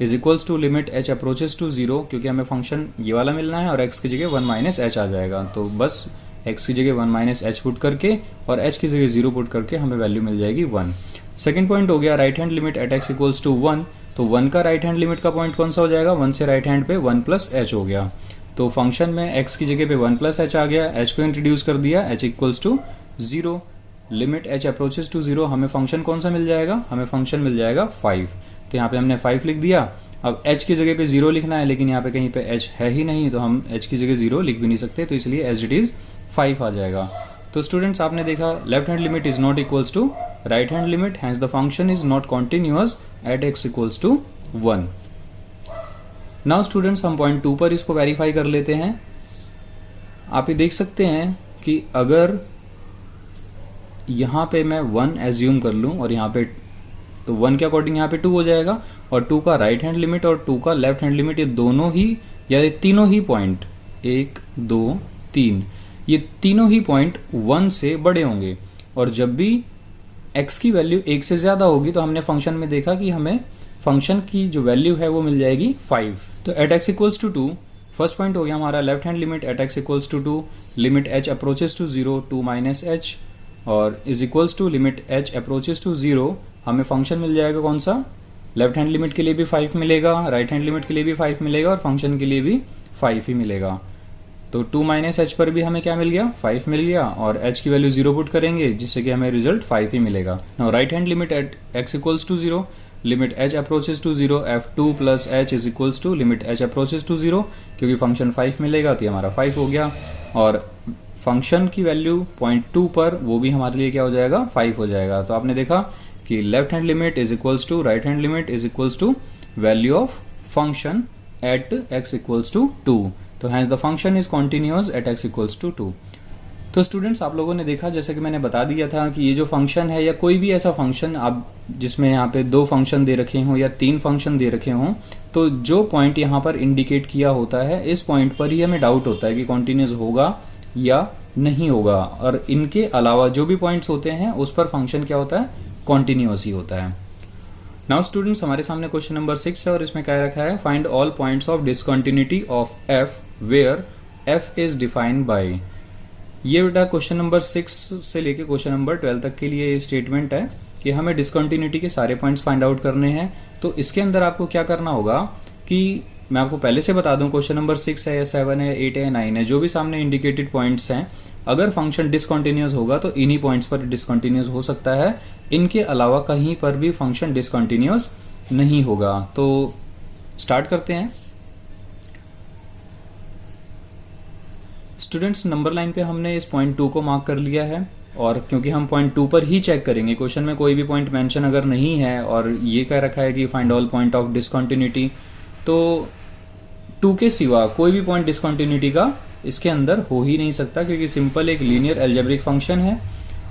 S1: is equals to limit h approaches to 0, क्योंकि हमें function ये वाला मिलना है और x की जगह 1 माइनस h आ जाएगा. तो बस x की जगह 1 माइनस h पुट करके और h की जगह 0 पुट करके हमें वैल्यू मिल जाएगी 1. सेकेंड पॉइंट हो गया right hand limit at x equals to 1. तो 1 का राइट हैंड लिमिट का पॉइंट कौन सा हो जाएगा, 1 से राइट हैंड पे 1 प्लस h हो गया. तो फंक्शन में x की जगह पे 1 प्लस h आ गया, h को इंट्रोड्यूस कर दिया, h equals to 0, limit h approaches to 0. हमें फंक्शन कौन सा मिल जाएगा, हमें फंक्शन मिल जाएगा 5. तो यहाँ पे हमने 5 लिख दिया. अब h की जगह पे 0 लिखना है, लेकिन यहाँ पे कहीं पे h है ही नहीं तो हम h की जगह 0 लिख भी नहीं सकते, तो इसलिए एज इट इज़ 5 आ जाएगा. तो स्टूडेंट्स आपने देखा left hand limit is not equals to right hand limit, hence the function is not continuous at x equals to 1. Now students हम पॉइंट 2 पर इसको वेरीफाई कर लेते हैं. आप ये देख सकते हैं कि अगर यहाँ पे मैं 1 एज्यूम कर लूँ और यहाँ पे तो 1 के अकॉर्डिंग यहाँ पे 2 हो जाएगा और 2 का राइट हैंड लिमिट और 2 का लेफ्ट हैंड लिमिट, ये दोनों ही या ये तीनों ही पॉइंट 1 2 3 ये तीनों ही पॉइंट 1 से बड़े होंगे. और जब भी x की वैल्यू 1 से ज़्यादा होगी तो हमने फंक्शन में देखा कि हमें फंक्शन की जो वैल्यू है वो मिल जाएगी 5. तो at x equals to 2 first point हो गया हमारा left hand limit at x equals to 2, limit h approaches to 0 2 minus h और is equals to limit h approaches to 0. हमें फंक्शन मिल जाएगा कौन सा, लेफ्ट हैंड लिमिट के लिए भी 5 मिलेगा, राइट हैंड लिमिट के लिए भी 5 मिलेगा और फंक्शन के लिए भी 5 ही मिलेगा. तो 2 माइनस h पर भी हमें क्या मिल गया, 5 मिल गया और h की वैल्यू 0 पुट करेंगे जिससे कि हमें रिजल्ट 5 ही मिलेगा. Now right hand limit at x equals to 0, limit h approaches to 0 f2 plus h is equals to limit h approaches to 0, क्योंकि फंक्शन 5 मिलेगा तो ये हमारा 5 हो गया. और फंक्शन की वैल्यू पॉइंट 2 पर वो भी हमारे लिए क्या हो जाएगा, 5 हो जाएगा. तो आपने देखा कि left hand limit is equals to right hand limit is equals to value of function at x equals to 2. तो hence the function is continuous at x equals to 2. तो स्टूडेंट्स आप लोगों ने देखा, जैसे कि मैंने बता दिया था कि ये जो फंक्शन है या कोई भी ऐसा फंक्शन आप जिसमें यहाँ पे 2 फंक्शन दे रखे हों या 3 फंक्शन दे रखे हों, तो जो पॉइंट यहाँ पर इंडिकेट किया होता है इस पॉइंट पर ही हमें डाउट होता है कि कॉन्टिन्यूस होगा या नहीं होगा, और इनके अलावा जो भी पॉइंट्स होते हैं उस पर फंक्शन क्या होता है, कॉन्टिन्यूस ही होता है। नाउ स्टूडेंट्स हमारे सामने क्वेश्चन नंबर 6 है और इसमें क्या रखा है, find all points of discontinuity of f where f is defined by. ये बेटा क्वेश्चन नंबर 6 से लेके क्वेश्चन नंबर 12 तक के लिए ये स्टेटमेंट है कि हमें डिसकंटिन्यूटी के सारे पॉइंट्स फाइंड आउट करने हैं। तो इसके अंदर आपको क्या करना होगा कि मैं आपको पहले से बता दूं, क्वेश्चन नंबर 6 है या 7 है 8 है 9 है, जो भी सामने इंडिकेटेड पॉइंट्स हैं, अगर फंक्शन डिसकंटिन्यूस होगा तो इन्हीं पॉइंट्स पर डिसकंटिन्यूस हो सकता है, इनके अलावा कहीं पर भी फंक्शन डिसकंटिन्यूस नहीं होगा। तो स्टार्ट करते हैं। स्टूडेंट्स नंबर लाइन पे हमने इस पॉइंट 2 को मार्क कर लिया है, और क्योंकि हम पॉइंट 2 पर ही चेक करेंगे, क्वेश्चन में कोई भी पॉइंट मेंशन अगर नहीं है और ये कह रखा है कि find all point of discontinuity, तो 2 के सिवा कोई भी पॉइंट डिसकंटिन्यूटी का इसके अंदर हो ही नहीं सकता, क्योंकि सिंपल एक लीनियर अलजेब्रिक फंक्शन है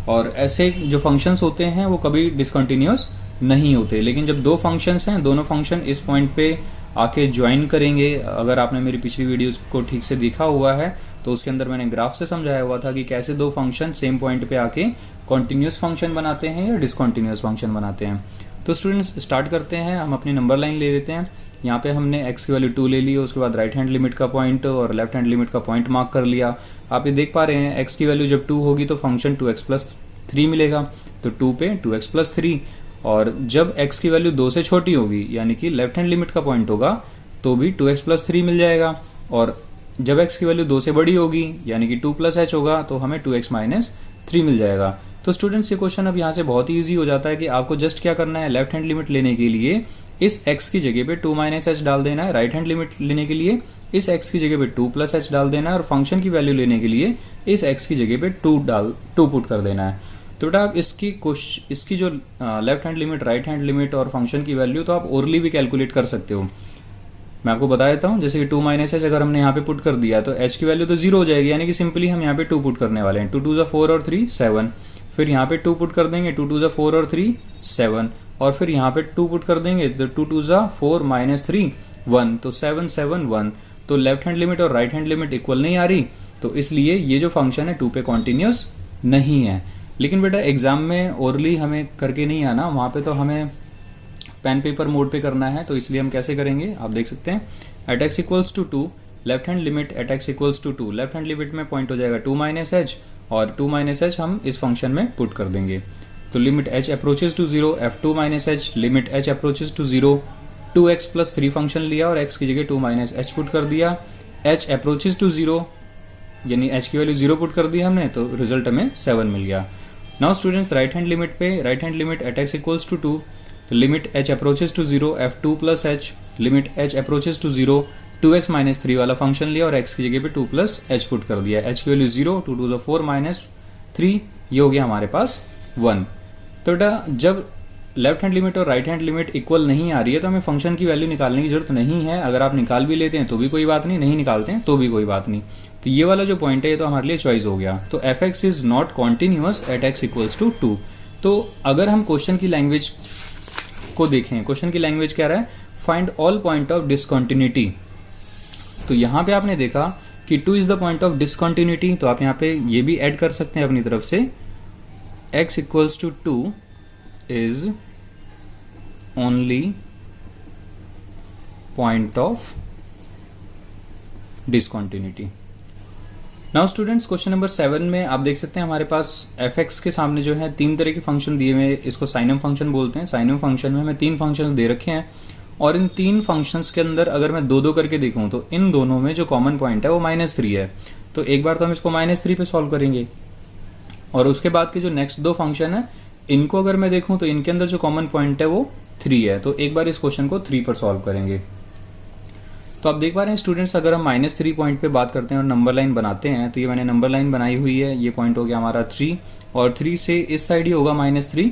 S1: और ऐसे जो फंक्शंस होते हैं वो कभी डिसकंटिन्यूस नहीं होते। लेकिन जब 2 फंक्शंस हैं, दोनों फंक्शन इस पॉइंट पे आके ज्वाइन करेंगे, अगर आपने मेरी पिछली वीडियोस को ठीक से देखा हुआ है तो उसके अंदर मैंने ग्राफ से समझाया हुआ था कि कैसे 2 फंक्शन सेम पॉइंट पे आके कॉन्टिन्यूस फंक्शन बनाते हैं या डिसकंटिन्यूस फंक्शन बनाते हैं। तो स्टूडेंट्स स्टार्ट करते हैं, हम अपनी नंबर लाइन ले लेते हैं। यहाँ पे हमने x की वैल्यू 2 ले ली, उसके बाद राइट हैंड लिमिट का पॉइंट और लेफ्ट हैंड लिमिट का पॉइंट मार्क कर लिया। आप ये देख पा रहे हैं x की वैल्यू जब 2 होगी तो फंक्शन 2x+3 मिलेगा, तो 2 पे 2x+3, और जब x की वैल्यू 2 से छोटी होगी यानी कि लेफ्ट हैंड लिमिट का पॉइंट होगा तो भी 2x+3 मिल जाएगा, और जब x की वैल्यू 2 से बड़ी होगी यानी कि 2+h होगा तो हमें 2x-3 मिल जाएगा। तो स्टूडेंट्स ये क्वेश्चन अब यहाँ से बहुत ही ईजी हो जाता है कि आपको जस्ट क्या करना है, लेफ्ट हैंड लिमिट लेने के लिए इस x की जगह पे 2-h डाल देना है, राइट हैंड लिमिट लेने के लिए इस x की जगह पे 2+h डाल देना है, और फंक्शन की वैल्यू लेने के लिए इस x की जगह पे 2 पुट कर देना है। तो बेटा आप इसकी जो left hand limit, right hand limit और फंक्शन की वैल्यू तो आप ओरली भी कैलकुलेट कर सकते हो। मैं आपको बता देता हूँ, जैसे कि 2-h अगर हमने यहाँ पे पुट कर दिया तो h की वैल्यू तो 0 हो जाएगी, यानी कि सिंपली हम यहाँ पे 2 पुट करने वाले हैं। 2 2 4 और 3 7, फिर यहाँ पे 2 पुट कर देंगे, 2 2 4 और 3 7, और फिर यहाँ पे 2 पुट कर देंगे तो 2 2 4 -3 1, तो 7 7 1। तो लेफ्ट हैंड लिमिट और राइट हैंड लिमिट इक्वल नहीं आ रही, तो इसलिए ये जो फंक्शन है 2 पे कॉन्टिन्यूस नहीं है। लेकिन बेटा एग्जाम में ओरली हमें करके नहीं आना, वहाँ पे तो हमें पेन पेपर मोड पे करना है, तो इसलिए हम कैसे करेंगे आप देख सकते हैं। At x equals to 2, left hand limit at x equals to 2, left hand limit में पॉइंट हो जाएगा 2-h, और 2-h हम इस फंक्शन में पुट कर देंगे। तो limit h approaches to 0 f2-h, limit h approaches to 0 2x+3 function लिया और x की जगह 2-h पुट कर दिया, h अप्रोचेज टू 0 यानी h की वैल्यू 0 पुट कर दी हमने, तो रिजल्ट हमें 7 मिल गया। Now students right hand limit पे, right hand limit at x equals to 2, limit h approaches to 0 f2+h, limit h approaches to 0 2x-3 वाला फंक्शन लिया और x की जगह पे 2+h पुट कर दिया, h की वैल्यू 0 2 2 4 -3, ये हो गया हमारे पास 1। तो बेटा जब लेफ्ट हैंड लिमिट और राइट हैंड लिमिट इक्वल नहीं आ रही है तो हमें फंक्शन की वैल्यू निकालने की जरूरत नहीं है। अगर आप निकाल भी लेते हैं तो भी कोई बात नहीं, नहीं निकालते हैं तो भी कोई बात नहीं। तो ये वाला जो पॉइंट है ये तो हमारे लिए चॉइस हो गया। तो f(x) is not continuous at x equals to 2। तो अगर हम क्वेश्चन की लैंग्वेज को देखें, क्वेश्चन की लैंग्वेज क्या रहा है, find all point of discontinuity. तो यहाँ पे आपने देखा कि 2 is the point of discontinuity, तो आप यहाँ पे ये भी ऐड कर सकते हैं अपनी तरफ से, x equals to 2 is only point of discontinuity. Now students question number 7 में आप देख सकते हैं हमारे पास f(x) के सामने जो है 3 तरह के फंक्शन दिए हुए, इसको साइनम फंक्शन बोलते हैं। साइनम फंक्शन में हमें 3 फंक्शंस दे रखे हैं और इन 3 फंक्शंस के अंदर अगर मैं 2-2 करके देखूं तो इन दोनों में जो कॉमन पॉइंट है वो -3 है। तो एक बार तो हम इसको -3 पे सॉल्व करेंगे, और उसके बाद के जो नेक्स्ट 2 फंक्शन है इनको अगर मैं देखूं तो इनके अंदर जो कॉमन पॉइंट है वो 3 है। तो एक बार इस क्वेश्चन को 3 पर सॉल्व करेंगे। तो आप देख पा रहे हैं स्टूडेंट्स, अगर हम -3 पॉइंट पे बात करते हैं और नंबर लाइन बनाते हैं, तो ये मैंने नंबर लाइन बनाई हुई है, ये पॉइंट हो गया हमारा 3 और 3 से इस साइड ही होगा -3।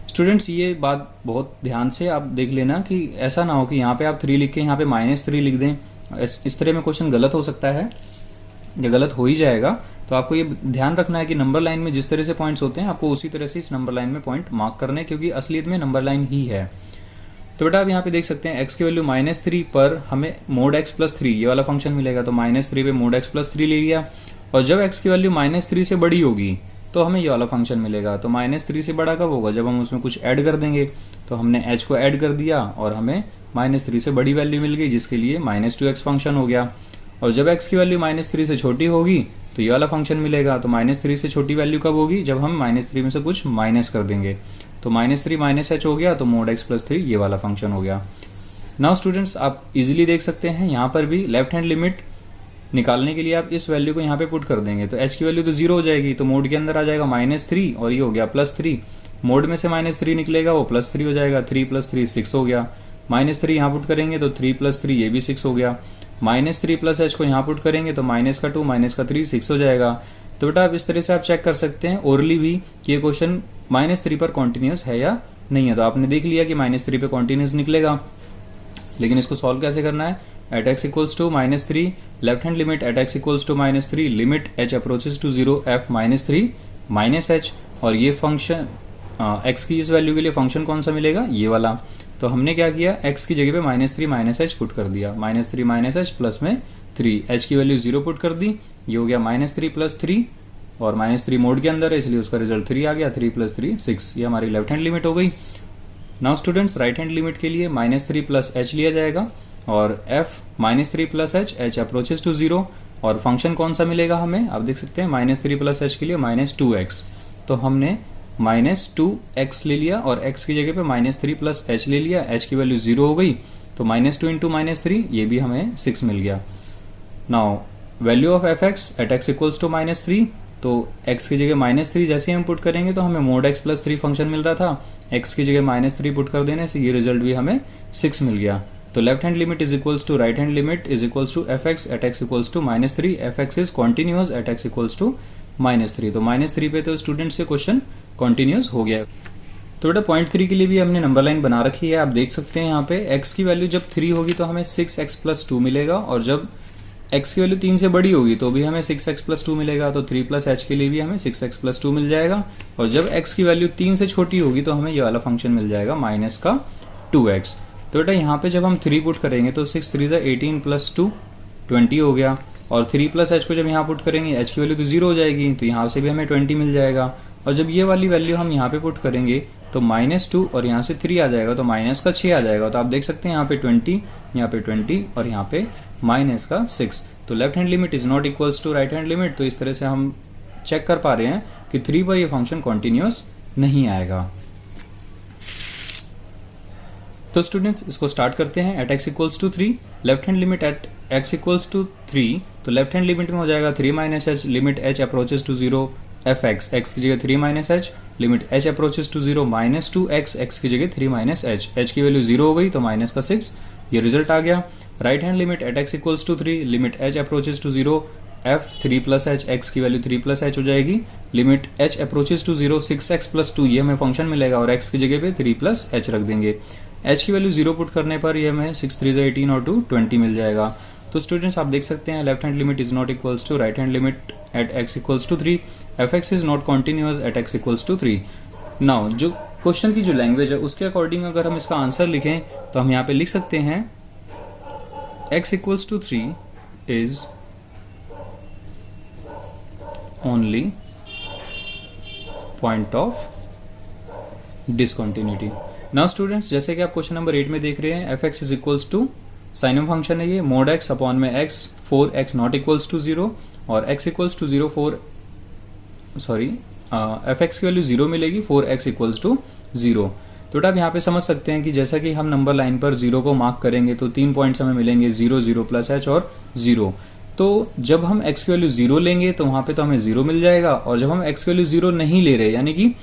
S1: स्टूडेंट्स ये बात बहुत ध्यान से आप देख लेना कि ऐसा ना हो कि यहाँ पे आप 3 लिख के यहाँ पे -3 लिख दें, इस तरह में क्वेश्चन गलत हो सकता है। ये गलत हो ही जाएगा। तो आपको ये ध्यान रखना है कि नंबर लाइन में जिस तरह से पॉइंट्स होते हैं आपको उसी तरह से इस नंबर लाइन में पॉइंट मार्क करने, क्योंकि असलियत में नंबर लाइन ही है। तो बेटा आप यहाँ पे देख सकते हैं x की वैल्यू -3 पर हमें mod x + 3 ये वाला फंक्शन मिलेगा। तो -3 पे mod x + 3 ले लिया, और जब x की वैल्यू -3 से बड़ी होगी तो हमें ये वाला फंक्शन मिलेगा। तो -3 से बड़ा कब होगा, जब हम उसमें कुछ ऐड कर देंगे। तो हमने h को ऐड कर दिया और हमें -3 से बड़ी वैल्यू मिल गई, जिसके लिए -2x फंक्शन हो गया। और जब x की वैल्यू -3 से छोटी होगी तो ये वाला फंक्शन मिलेगा। तो -3 से छोटी वैल्यू कब होगी, जब हम -3 में से कुछ माइनस कर देंगे। तो -3 - h हो गया, तो mod x + 3 ये वाला फंक्शन हो गया। नाउ स्टूडेंट्स आप इजीली देख सकते हैं यहाँ पर भी लेफ्ट हैंड लिमिट निकालने के लिए आप इस वैल्यू को यहाँ पे पुट कर देंगे। तो h की वैल्यू तो 0 हो जाएगी, तो मोड के अंदर आ जाएगा -3 और ये हो गया +3। मोड में से -3 निकलेगा वो +3 हो जाएगा। 3 + 3 6 हो गया। -3 यहाँ पुट करेंगे तो 3 + 3 ये भी 6 हो गया। -3 + h को यहाँ पुट करेंगे तो -2 -3 6 हो जाएगा। तो बेटा आप इस तरह से आप चेक कर सकते हैं ओरली भी कि ये क्वेश्चन -3 पर कॉन्टिन्यूस है या नहीं है। तो आपने देख लिया कि -3 पे कॉन्टिन्यूस निकलेगा, लेकिन इसको सॉल्व कैसे करना है। At x = -3 left hand limit at x = -3 limit h approaches to 0 f -3 -h, और ये फंक्शन x की इस वैल्यू के लिए फंक्शन कौन सा मिलेगा, ये वाला। तो हमने क्या किया, x की जगह पे -3 - h पुट कर दिया। -3 - h प्लस में 3, h की वैल्यू 0 पुट कर दी, ये हो गया -3 + 3, और -3 मोड के अंदर है इसलिए उसका रिजल्ट 3 आ गया। 3 + 3 6, ये हमारी लेफ्ट हैंड लिमिट हो गई। Now students right hand limit के लिए -3 + h लिया जाएगा, और f -3 + h, h approaches to 0, और फंक्शन कौन सा मिलेगा हमें, आप देख सकते हैं -3 + h के लिए -2x। तो हमने -2x ले लिया और x की जगह पे -3 + h ले लिया, h की वैल्यू 0 हो गई, तो -2 × -3 ये भी हमें 6 मिल गया। Now value of fx at x = -3, तो x की जगह -3 जैसे हम पुट करेंगे तो हमें mod x + 3 फंक्शन मिल रहा था, x की जगह -3 पुट कर देने से ये रिजल्ट भी हमें 6 मिल गया। तो left hand limit is equals to right hand limit is equals to fx at x = -3, fx is continuous at x = -3। तो -3 पे तो स्टूडेंट से क्वेश्चन कॉन्टिन्यूअस हो गया। तो बेटा पॉइंट 3 के लिए भी हमने नंबर लाइन बना रखी है, आप देख सकते हैं यहाँ पे x की वैल्यू जब 3 होगी तो हमें 6x + 2 मिलेगा, और जब x की वैल्यू 3 से बड़ी होगी तो भी हमें 6x + 2 मिलेगा। तो 3 + h के लिए भी हमें 6x + 2 मिल जाएगा, और जब x की वैल्यू 3 से छोटी होगी तो हमें ये वाला फंक्शन मिल जाएगा -2x। तो बेटा यहाँ पे जब हम 3 पुट करेंगे तो 6 3 = 18 + 2 20 हो गया, और 3 + h को जब यहाँ पुट करेंगे h की वैल्यू तो 0 हो जाएगी, तो यहाँ से भी हमें 20 मिल जाएगा। और जब ये वाली वैल्यू हम यहाँ पे पुट करेंगे तो -2 और यहाँ से 3 आ जाएगा, तो -6 आ जाएगा। तो आप देख सकते हैं यहाँ पे 20, यहाँ पे 20 और यहाँ पे -6। तो left hand limit is not equals to right hand limit. तो इस तरह से हम चेक कर पा रहे हैं कि 3 पर ये फंक्शन कॉन्टिन्यूअस नहीं आएगा। तो स्टूडेंट्स इसको स्टार्ट करते हैं। At x = 3 left hand limit at x = 3, तो लेफ्ट हैंड लिमिट में हो जाएगा 3 - h limit h approaches to 0 fx, x की जगह 3 - h limit h approaches to 0 -2x, x की जगह 3 - h, h की वैल्यू 0 हो गई तो -6, ये रिजल्ट आ गया। Right hand limit at x = 3 limit h approaches to 0 f 3 + h, x की वैल्यू 3 + h हो जाएगी, limit h approaches to 0 6x + 2 ये हमें फंक्शन मिलेगा, और x की जगह पे 3 + h रख देंगे। h की वैल्यू 0 पुट करने पर ये हमें 6 3 = 18 और 2 20 मिल जाएगा। तो स्टूडेंट्स आप देख सकते हैं left hand limit is not equals to right hand limit at x = 3, fx is not continuous at x = 3। Now जो क्वेश्चन की जो लैंग्वेज है उसके अकॉर्डिंग अगर हम इसका आंसर लिखें तो हम यहाँ पे लिख सकते हैं x = 3 is only point of discontinuity. Now students जैसे कि आप क्वेश्चन नंबर 8 में देख रहे हैं fx is equals to sign of function है ये mod x अपॉन में x 4x not equals to 0, और x इक्वल्स टू 0 fx की वैल्यू 0 मिलेगी, 4x इक्वल्स टू 0। तो आप यहाँ पे समझ सकते हैं कि जैसा कि हम नंबर लाइन पर 0 को मार्क करेंगे तो 3 पॉइंट्स हमें मिलेंगे 0 0 + h और 0। तो जब हम x की वैल्यू 0 लेंगे तो वहाँ पे तो हमें 0 मिल जाएगा, और जब हम x की वैल्यू 0 नहीं ले रहे यानी कि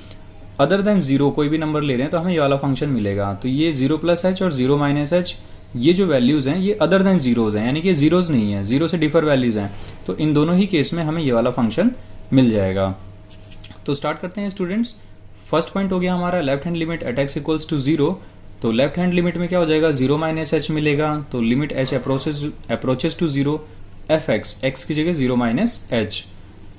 S1: अदर देन 0 कोई भी नंबर ले रहे हैं तो हमें ये वाला फंक्शन मिलेगा। तो ये 0 + h और 0 - h ये जो वैल्यूज़ हैं ये अदर देन जीरोज़ हैं, यानी कि जीरोज़ नहीं है, 0 से डिफर वैल्यूज़ हैं। तो इन दोनों ही केस में हमें ये वाला फंक्शन मिल जाएगा। तो स्टार्ट करते हैं स्टूडेंट्स। फर्स्ट पॉइंट हो गया हमारा left hand limit at x = 0। तो लेफ्ट हैंड लिमिट में क्या हो जाएगा 0 - h मिलेगा, तो limit h approaches to 0 f x की जगह 0 माइनस एच।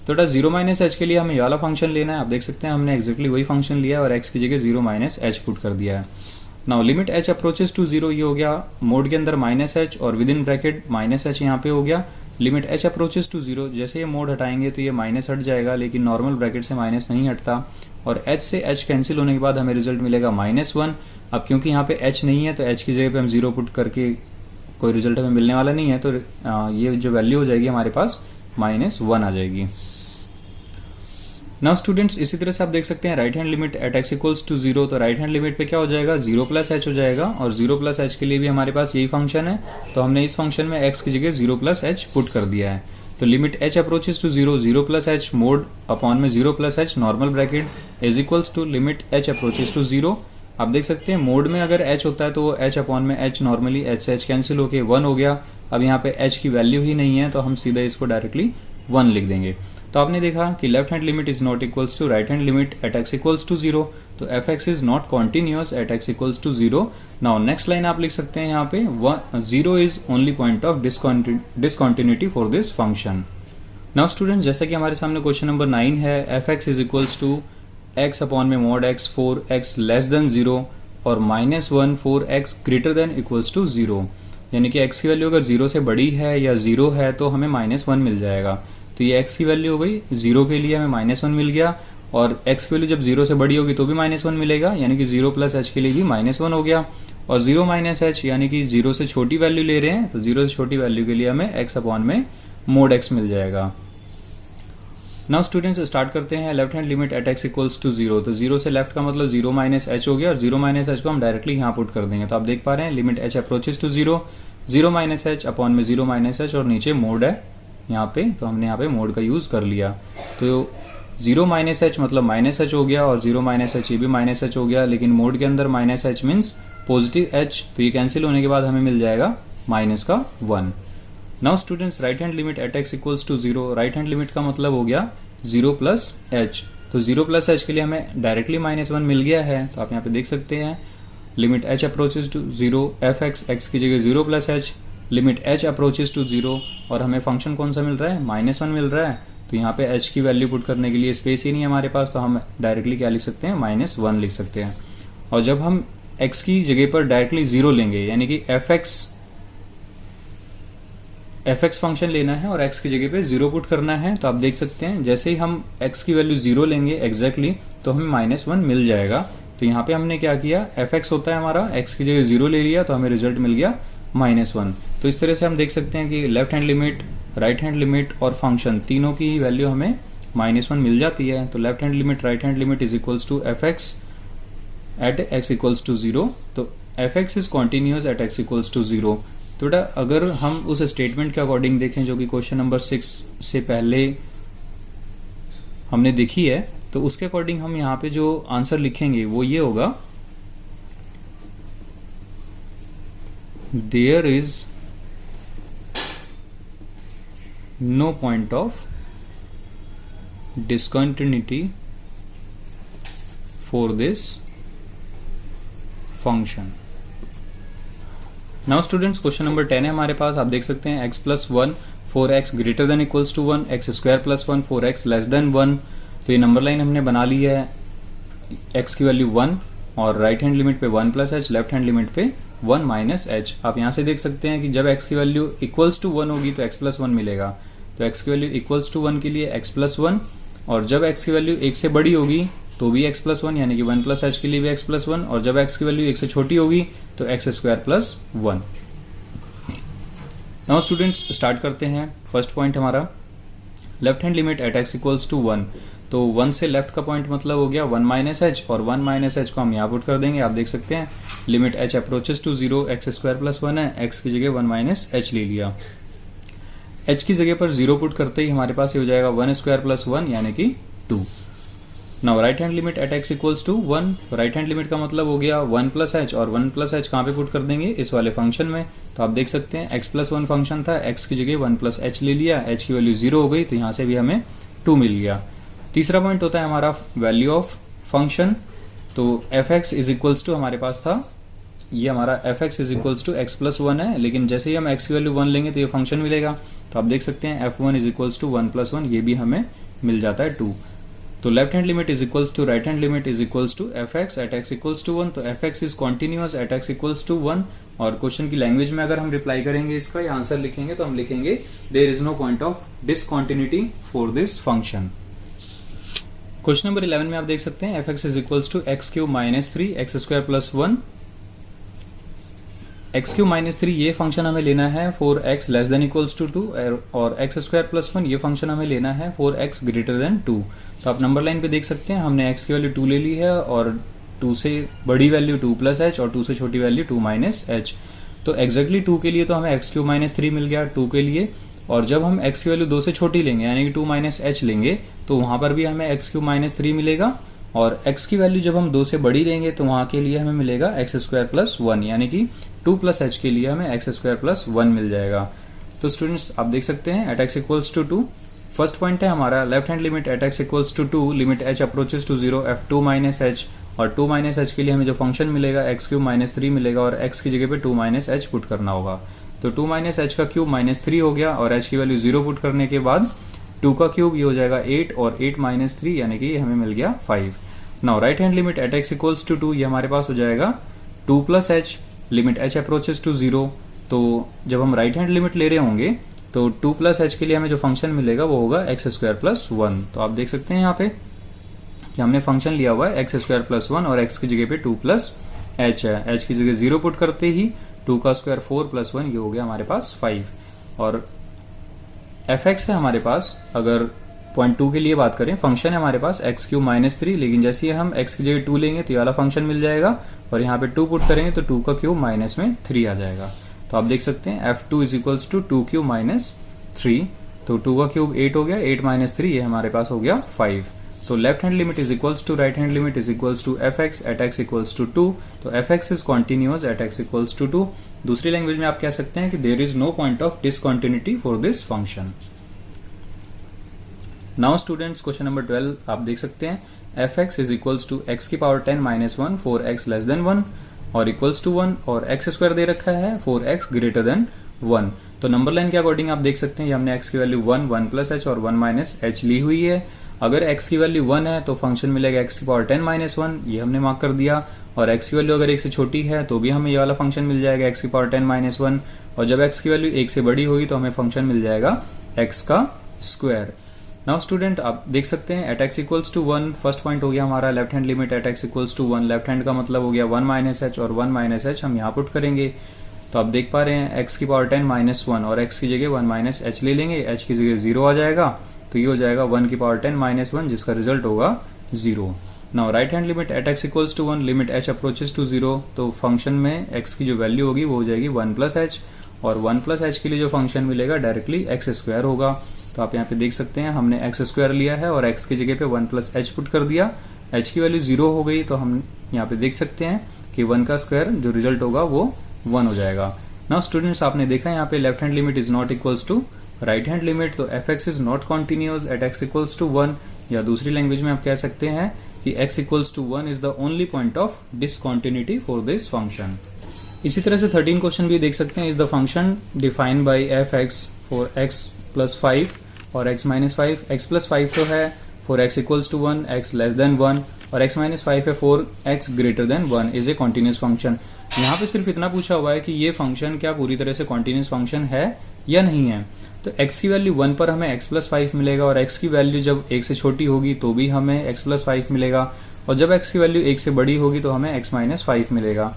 S1: तो बेटा 0 माइनस एच के लिए हमें ये वाला फंक्शन लेना है। आप देख सकते हैं हमने एक्जैक्टली वही फंक्शन लिया है और x की जगह 0 माइनस एच पुट कर दिया है। Now limit h approaches to 0, ये हो गया मोड के अंदर माइनस एच और with in bracket minus h यहाँ पे हो गया। लिमिट h अप्रोचेस टू 0, जैसे ये मोड हटाएंगे तो ये माइनस हट जाएगा, लेकिन नॉर्मल ब्रैकेट से माइनस नहीं हटता और h से h कैंसिल होने के बाद हमें रिजल्ट मिलेगा -1। अब क्योंकि यहाँ पे h नहीं है तो h की जगह पे हम 0 पुट करके कोई रिजल्ट हमें मिलने वाला नहीं है, तो ये जो वैल्यू हो जाएगी हमारे पास -1 आ जाएगी। नाउ स्टूडेंट्स इसी तरह से आप देख सकते हैं right hand limit at x equals to 0, तो राइट हैंड लिमिट पे क्या हो जाएगा 0 प्लस एच हो जाएगा और 0 प्लस एच के लिए भी हमारे पास यही फंक्शन है, तो हमने इस फंक्शन में x की जगह 0 प्लस एच पुट कर दिया है। तो limit h approaches to 0, 0 plus h mod upon में 0 plus h normal bracket is equals to limit h approaches to 0। आप देख सकते हैं मोड में अगर h होता है तो वो h अपॉन में h नॉर्मली h से h कैंसिल होके 1 हो गया। अब यहाँ पे h की वैल्यू ही नहीं है तो हम सीधा इसको डायरेक्टली 1 लिख देंगे। तो आपने देखा कि left hand limit is not equals to right hand limit at x equals to 0, तो f x is not continuous at x equals to 0। Now next line आप लिख सकते हैं यहाँ पे 0 is only point of discontinuity for this function. Now student जैसा कि हमारे सामने क्वेश्चन नंबर 9 है, f x is equals to x upon में mod x 4x less then 0 और -1 4x greater than equals to 0, यानी कि x की वैल्यू अगर 0 से बड़ी है या 0 है तो हमें -1 मिल जाएगा। तो ये x की वैल्यू हो गई 0 के लिए हमें -1 मिल गया और x की वैल्यू जब 0 से बड़ी होगी तो भी -1 मिलेगा, यानी कि 0 प्लस h के लिए भी -1 हो गया और 0 माइनस एच यानी कि 0 से छोटी वैल्यू ले रहे हैं तो 0 से छोटी वैल्यू के लिए हमें x अपॉन में मोड x मिल जाएगा। नाउ स्टूडेंट्स स्टार्ट करते हैं left hand limit at x equals to 0, तो 0 से लेफ्ट का मतलब 0 माइनस एच हो गया और 0 माइनस एच को हम डायरेक्टली यहाँ पुट कर देंगे। तो आप देख पा रहे हैं limit h approaches to 0, 0 minus h upon में 0 माइनस एच और नीचे मोड है यहाँ पे, तो हमने यहाँ पे मोड का यूज़ कर लिया। तो 0 माइनस एच मतलब माइनस एच हो गया और 0 माइनस एच ये भी माइनस एच हो गया, लेकिन मोड के अंदर minus H means positive H, तो ये कैंसिल होने के बाद हमें मिल जाएगा -1। Now students right hand limit at x equals to 0, right hand limit का मतलब हो गया 0 प्लस एच, तो 0 प्लस एच के लिए हमें डायरेक्टली -1 मिल गया है। तो आप यहाँ पे देख सकते हैं limit h approaches to 0, f x की जगह 0 plus h, limit h approaches to 0 और हमें फंक्शन कौन सा मिल रहा है -1 मिल रहा है। तो यहाँ पे h की वैल्यू पुट करने के लिए स्पेस ही नहीं है हमारे पास, तो हम डायरेक्टली क्या लिख सकते हैं -1 लिख सकते हैं। और जब हम x की जगह पर डायरेक्टली 0 लेंगे यानी कि एफ एक्स फंक्शन लेना है और x की जगह पे 0 पुट करना है, तो आप देख सकते हैं जैसे ही हम x की वैल्यू 0 लेंगे एग्जैक्टली तो हमें -1 मिल जाएगा। तो यहाँ पे हमने क्या किया, एफ एक्स होता है हमारा, x की जगह 0 ले लिया तो हमें रिजल्ट मिल गया -1। तो इस तरह से हम देख सकते हैं कि left hand limit, right hand limit और फंक्शन तीनों की वैल्यू हमें -1 मिल जाती है। तो left hand limit right hand limit is equals to f x at x equals to 0, तो f x is continuous at x equals to 0। तो बेटा अगर हम उस स्टेटमेंट के अकॉर्डिंग देखें जो कि क्वेश्चन नंबर 6 से पहले हमने देखी है, तो उसके अकॉर्डिंग हम यहाँ पे जो आंसर लिखेंगे वो ये होगा, there is no point of discontinuity for this function. Now students question number 10 है हमारे पास, आप देख सकते हैं x plus 1 4x greater than equals to 1, x square plus 1 4x less than 1। तो ये नंबर लाइन हमने बना ली है, x की वैल्यू 1 और राइट हैंड लिमिट पे 1 plus H, left hand limit पे 1 माइनस एच। आप यहाँ से देख सकते हैं कि जब x की वैल्यू इक्वल्स टू 1 होगी तो x प्लस 1 मिलेगा, तो x की वैल्यू इक्वल्स टू 1 के लिए x प्लस 1 और जब x की वैल्यू 1 से बड़ी होगी तो भी x प्लस 1 यानी कि 1 प्लस एच के लिए भी x प्लस 1 और जब x की वैल्यू 1 से छोटी होगी तो x square plus 1। Now students start करते हैं। फर्स्ट पॉइंट हमारा left hand limit at x equals to 1, तो 1 से लेफ्ट का पॉइंट मतलब हो गया 1 माइनस एच और 1 माइनस एच को हम यहाँ पुट कर देंगे। आप देख सकते हैं limit h approaches to 0, x square plus 1 है, x की जगह 1 माइनस एच ले लिया, h की जगह पर 0 पुट करते ही हमारे पास ये हो जाएगा 1 स्क्वायर प्लस 1 यानी कि 2। Now right hand limit at x equals to 1, right hand limit का मतलब हो गया 1 प्लस एच और 1 प्लस एच कहाँ पे पुट कर देंगे, इस वाले फंक्शन में। तो आप देख सकते हैं x प्लस 1 फंक्शन था, x की जगह 1 प्लस एच ले लिया, h की वैल्यू 0 हो गई तो यहाँ से भी हमें 2 मिल गया। तीसरा पॉइंट होता है हमारा वैल्यू ऑफ फंक्शन, तो f x is equals to हमारे पास था, ये हमारा f x is equals to x plus 1 है, लेकिन जैसे ही हम x की वैल्यू 1 लेंगे तो ये फंक्शन मिलेगा। तो तो आप देख सकते हैं f1 is equals to 1 plus 1, ये भी हमें मिल जाता है 2। तो left hand limit is equals to right hand limit is equals to f x at x equals to 1। तो f x is continuous at x equals to 1। और question की लैंग्वेज में अगर हम रिप्लाई करेंगे इसका या आंसर लिखेंगे तो हम लिखेंगे there is no point of discontinuity for this function. Question number 11 में आप देख सकते हैं f x is equals to x cube minus 3 x square plus 1। X cube minus 3 ये फंक्शन हमें लेना है for x less than equals to 2 और एक्स स्क्वायर प्लस 1 ये फंक्शन हमें लेना है फॉर एक्स ग्रेटर देन 2। तो आप नंबर लाइन पे देख सकते हैं हमने एक्स की वैल्यू 2 ले ली है और 2 से बड़ी वैल्यू 2 प्लस एच और 2 से छोटी वैल्यू 2 माइनस एच। तो एक्जैक्टली 2 के लिए तो हमें एक्स क्यूब माइनस 3 मिल गया 2 के लिए, और जब हम एक्स की वैल्यू 2 से छोटी लेंगे यानी कि 2 माइनस एच लेंगे तो वहाँ पर भी हमें एक्स क्यूब माइनस 3 मिलेगा, और x की वैल्यू जब हम 2 से बड़ी लेंगे तो वहाँ के लिए हमें मिलेगा एक्स स्क्वायर प्लस 1 यानी कि 2 प्लस एच के लिए हमें एक्स स्क्वायर प्लस 1 मिल जाएगा। तो स्टूडेंट्स आप देख सकते हैं at x equals to 2 first point है हमारा left hand limit at x equals to 2 limit h approaches to 0 f 2 minus h, और 2 माइनस एच के लिए हमें जो फंक्शन मिलेगा एक्स क्यूब माइनस 3 मिलेगा और x की जगह पे 2 माइनस एच पुट करना होगा। तो 2 माइनस एच का क्यूब माइनस 3 हो गया और h की वैल्यू 0 पुट करने के बाद 2 का क्यूब ये हो जाएगा 8 और 8 माइनस 3 यानी कि ये हमें मिल गया 5। Now right hand limit at x equals to 2 ये हमारे पास हो जाएगा 2 plus h limit h approaches to 0। तो जब हम राइट हैंड लिमिट ले रहे होंगे तो 2 प्लस एच के लिए हमें जो फंक्शन मिलेगा वो होगा एक्स स्क्वायर प्लस 1। तो आप देख सकते हैं यहाँ पे कि हमने फंक्शन लिया हुआ है एक्स स्क्वायर प्लस 1 और x की जगह पे 2 प्लस एच है, h की जगह 0 पुट करते ही 2 का स्क्वायर 4 प्लस 1 ये हो गया हमारे पास 5। और एफ एक्स है हमारे पास, अगर पॉइंट 2 के लिए बात करें फंक्शन है हमारे पास एक्स क्यूब माइनस 3, लेकिन जैसे ही हम x की जगह 2 लेंगे तो ये वाला फंक्शन मिल जाएगा और यहाँ पे 2 पुट करेंगे तो 2 का क्यूब माइनस में 3 आ जाएगा। तो आप देख सकते हैं f2 is equals to 2 cube minus 3। तो 2 का क्यूब 8 हो गया, 8 माइनस 3 ये हमारे पास हो गया 5। तो left hand limit is equals to right hand limit is equals to f x at x equals to 2। तो f x is continuous at x equals to 2। दूसरी लैंग्वेज में आप कह सकते हैं कि there is no point of discontinuity for this function. Now students question number 12 आप देख सकते हैं f x is equals to x की power 10 minus 1 for x less than 1 और इक्वल्स टू 1 और एक्स स्क्वायर दे रखा है फॉर एक्स ग्रेटर देन 1। तो नंबर लाइन के अकॉर्डिंग आप देख सकते हैं ये हमने एक्स की वैल्यू 1 1 प्लस एच और 1 माइनस एच ली हुई है। अगर x की वैल्यू 1 है तो फंक्शन मिलेगा x की पावर 10 माइनस 1, ये हमने मार्क कर दिया, और x की वैल्यू अगर 1 से छोटी है तो भी हमें ये वाला फंक्शन मिल जाएगा x की पावर 10 माइनस 1, और जब x की वैल्यू 1 से बड़ी होगी तो हमें फंक्शन मिल जाएगा x का स्क्वायर। नाउ स्टूडेंट आप देख सकते हैं at x equals to 1 first point हो गया हमारा left hand limit at x equals to 1, left hand का मतलब हो गया 1 माइनस एच और 1 माइनस एच हम यहाँ पुट करेंगे। तो आप देख पा रहे हैं x की पावर 10 माइनस 1 और x की जगह 1 माइनस एच ले लेंगे, h की जगह 0 आ जाएगा तो ये हो जाएगा 1 की पावर 10 माइनस 1 जिसका रिजल्ट होगा 0। Now right hand limit at x equals to 1 limit h approaches to 0। तो फंक्शन में x की जो वैल्यू होगी वो हो जाएगी 1 प्लस एच, और 1 प्लस एच के लिए जो फंक्शन मिलेगा डायरेक्टली एक्स स्क्वायर होगा। तो आप यहाँ पे देख सकते हैं हमने एक्स स्क्वायर लिया है और x की जगह पे 1 प्लस एच पुट कर दिया, h की वैल्यू 0 हो गई तो हम यहाँ पे देख सकते हैं कि 1 का स्क्वायर जो रिजल्ट होगा वो 1 हो जाएगा। नाउ स्टूडेंट्स आपने देखा यहाँ पे left hand limit is not equals to right hand limit, तो f x is not continuous at x equals to 1, या दूसरी लैंग्वेज में आप कह सकते हैं कि x equals to 1 is the only point of discontinuity for this function. इसी तरह से 13 क्वेश्चन भी देख सकते हैं is the function defined by f x for x plus 5 और x माइनस 5। x प्लस 5 तो है for x equals to 1, x less than 1, और x माइनस 5 है for x greater than 1 is a continuous function. यहाँ पे सिर्फ इतना पूछा हुआ है कि ये फंक्शन क्या पूरी तरह से कॉन्टिन्यूस फंक्शन है या नहीं है। तो x की वैल्यू 1 पर हमें x प्लस 5 मिलेगा, और x की वैल्यू जब 1 से छोटी होगी तो भी हमें x प्लस 5 मिलेगा, और जब x की वैल्यू 1 से बड़ी होगी तो हमें x माइनस 5 मिलेगा।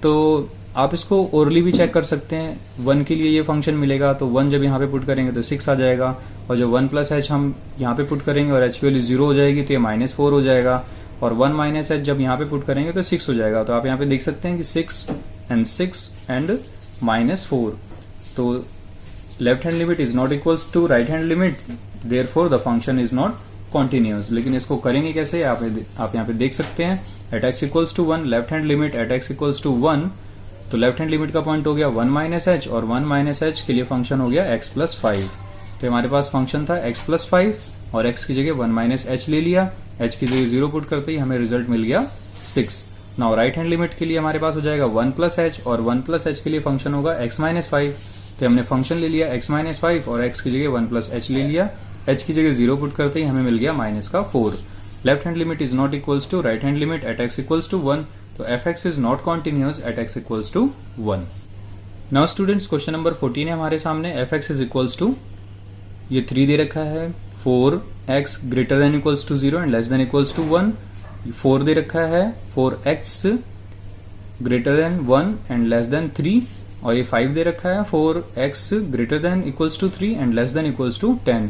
S1: तो आप इसको ओरली भी चेक कर सकते हैं, 1 के लिए ये फंक्शन मिलेगा तो 1 जब यहाँ पे पुट करेंगे तो 6 आ जाएगा, और जब 1 प्लस एच हम यहाँ पे पुट करेंगे और h की वैल्यू 0 हो जाएगी तो ये माइनस 4 हो जाएगा, और 1 माइनस एच जब यहाँ पे पुट करेंगे तो 6 हो जाएगा। तो आप यहाँ पे देख सकते हैं कि 6 एंड माइनस 4। तो left hand limit is not equals to right hand limit, therefore the function is not continuous. लेकिन इसको करेंगे कैसे आप यहाँ पे देख सकते हैं at x equals to 1 left hand limit at x equals to 1, तो लेफ्ट हैंड लिमिट का पॉइंट हो गया 1 माइनस एच, और 1 माइनस एच के लिए फंक्शन हो गया x प्लस 5। तो हमारे पास फंक्शन था x प्लस 5 और x की जगह 1 माइनस एच ले लिया, h की जगह 0 पुट करते ही हमें रिजल्ट मिल गया 6। नाउ राइट हैंड लिमिट के लिए हमारे पास हो जाएगा 1 प्लस एच, और 1 प्लस एच के लिए फंक्शन होगा x माइनस 5। तो हमने फंक्शन ले लिया x माइनस 5 और x की जगह 1 प्लस एच ले लिया, h की जगह 0 पुट करते ही हमें मिल गया माइनस का 4। Left hand limit is not equals to right hand limit at x equals to 1, तो fx is not continuous at x equals to 1। Now students question number 14 है हमारे सामने। fx इज इक्वल्स टू, ये 3 दे रखा है, 4x greater than equals to 0 and less than equals to 1, 4 दे रखा है, 4x greater than 1 and less than 3, और ये 5 दे रखा है, 4x greater than equals to 3 and less than equals to 10।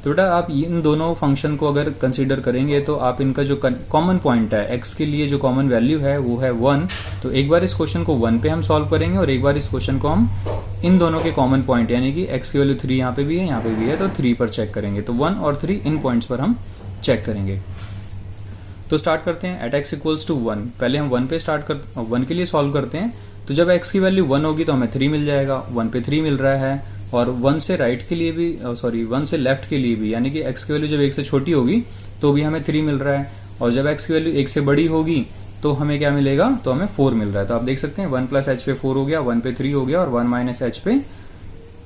S1: तो बेटा आप इन दोनों फंक्शन को अगर कंसीडर करेंगे तो आप इनका जो कॉमन पॉइंट है x के लिए जो कॉमन वैल्यू है वो है 1, तो एक बार इस क्वेश्चन को 1 पे हम सॉल्व करेंगे और एक बार इस क्वेश्चन को हम इन दोनों के कॉमन पॉइंट यानी कि x की वैल्यू 3 यहाँ पे भी है, यहाँ पे भी है, तो 3 पर चेक करेंगे। तो 1 और 3 इन पॉइंट्स पर हम चेक करेंगे। तो स्टार्ट करते हैं एट x इक्वल्स टू 1। पहले हम 1 पे स्टार्ट कर 1 के लिए सॉल्व करते हैं। तो जब x की वैल्यू 1 होगी तो हमें 3 मिल जाएगा, 1 पे 3 मिल रहा है, और 1 से राइट के लिए भी 1 से लेफ्ट के लिए भी, यानी कि x की वैल्यू जब 1 से छोटी होगी तो भी हमें 3 मिल रहा है, और जब x की वैल्यू 1 से बड़ी होगी तो हमें क्या मिलेगा, तो हमें 4 मिल रहा है। तो आप देख सकते हैं 1 प्लस h पे 4 हो गया, 1 पे 3 हो गया और 1 माइनस h पे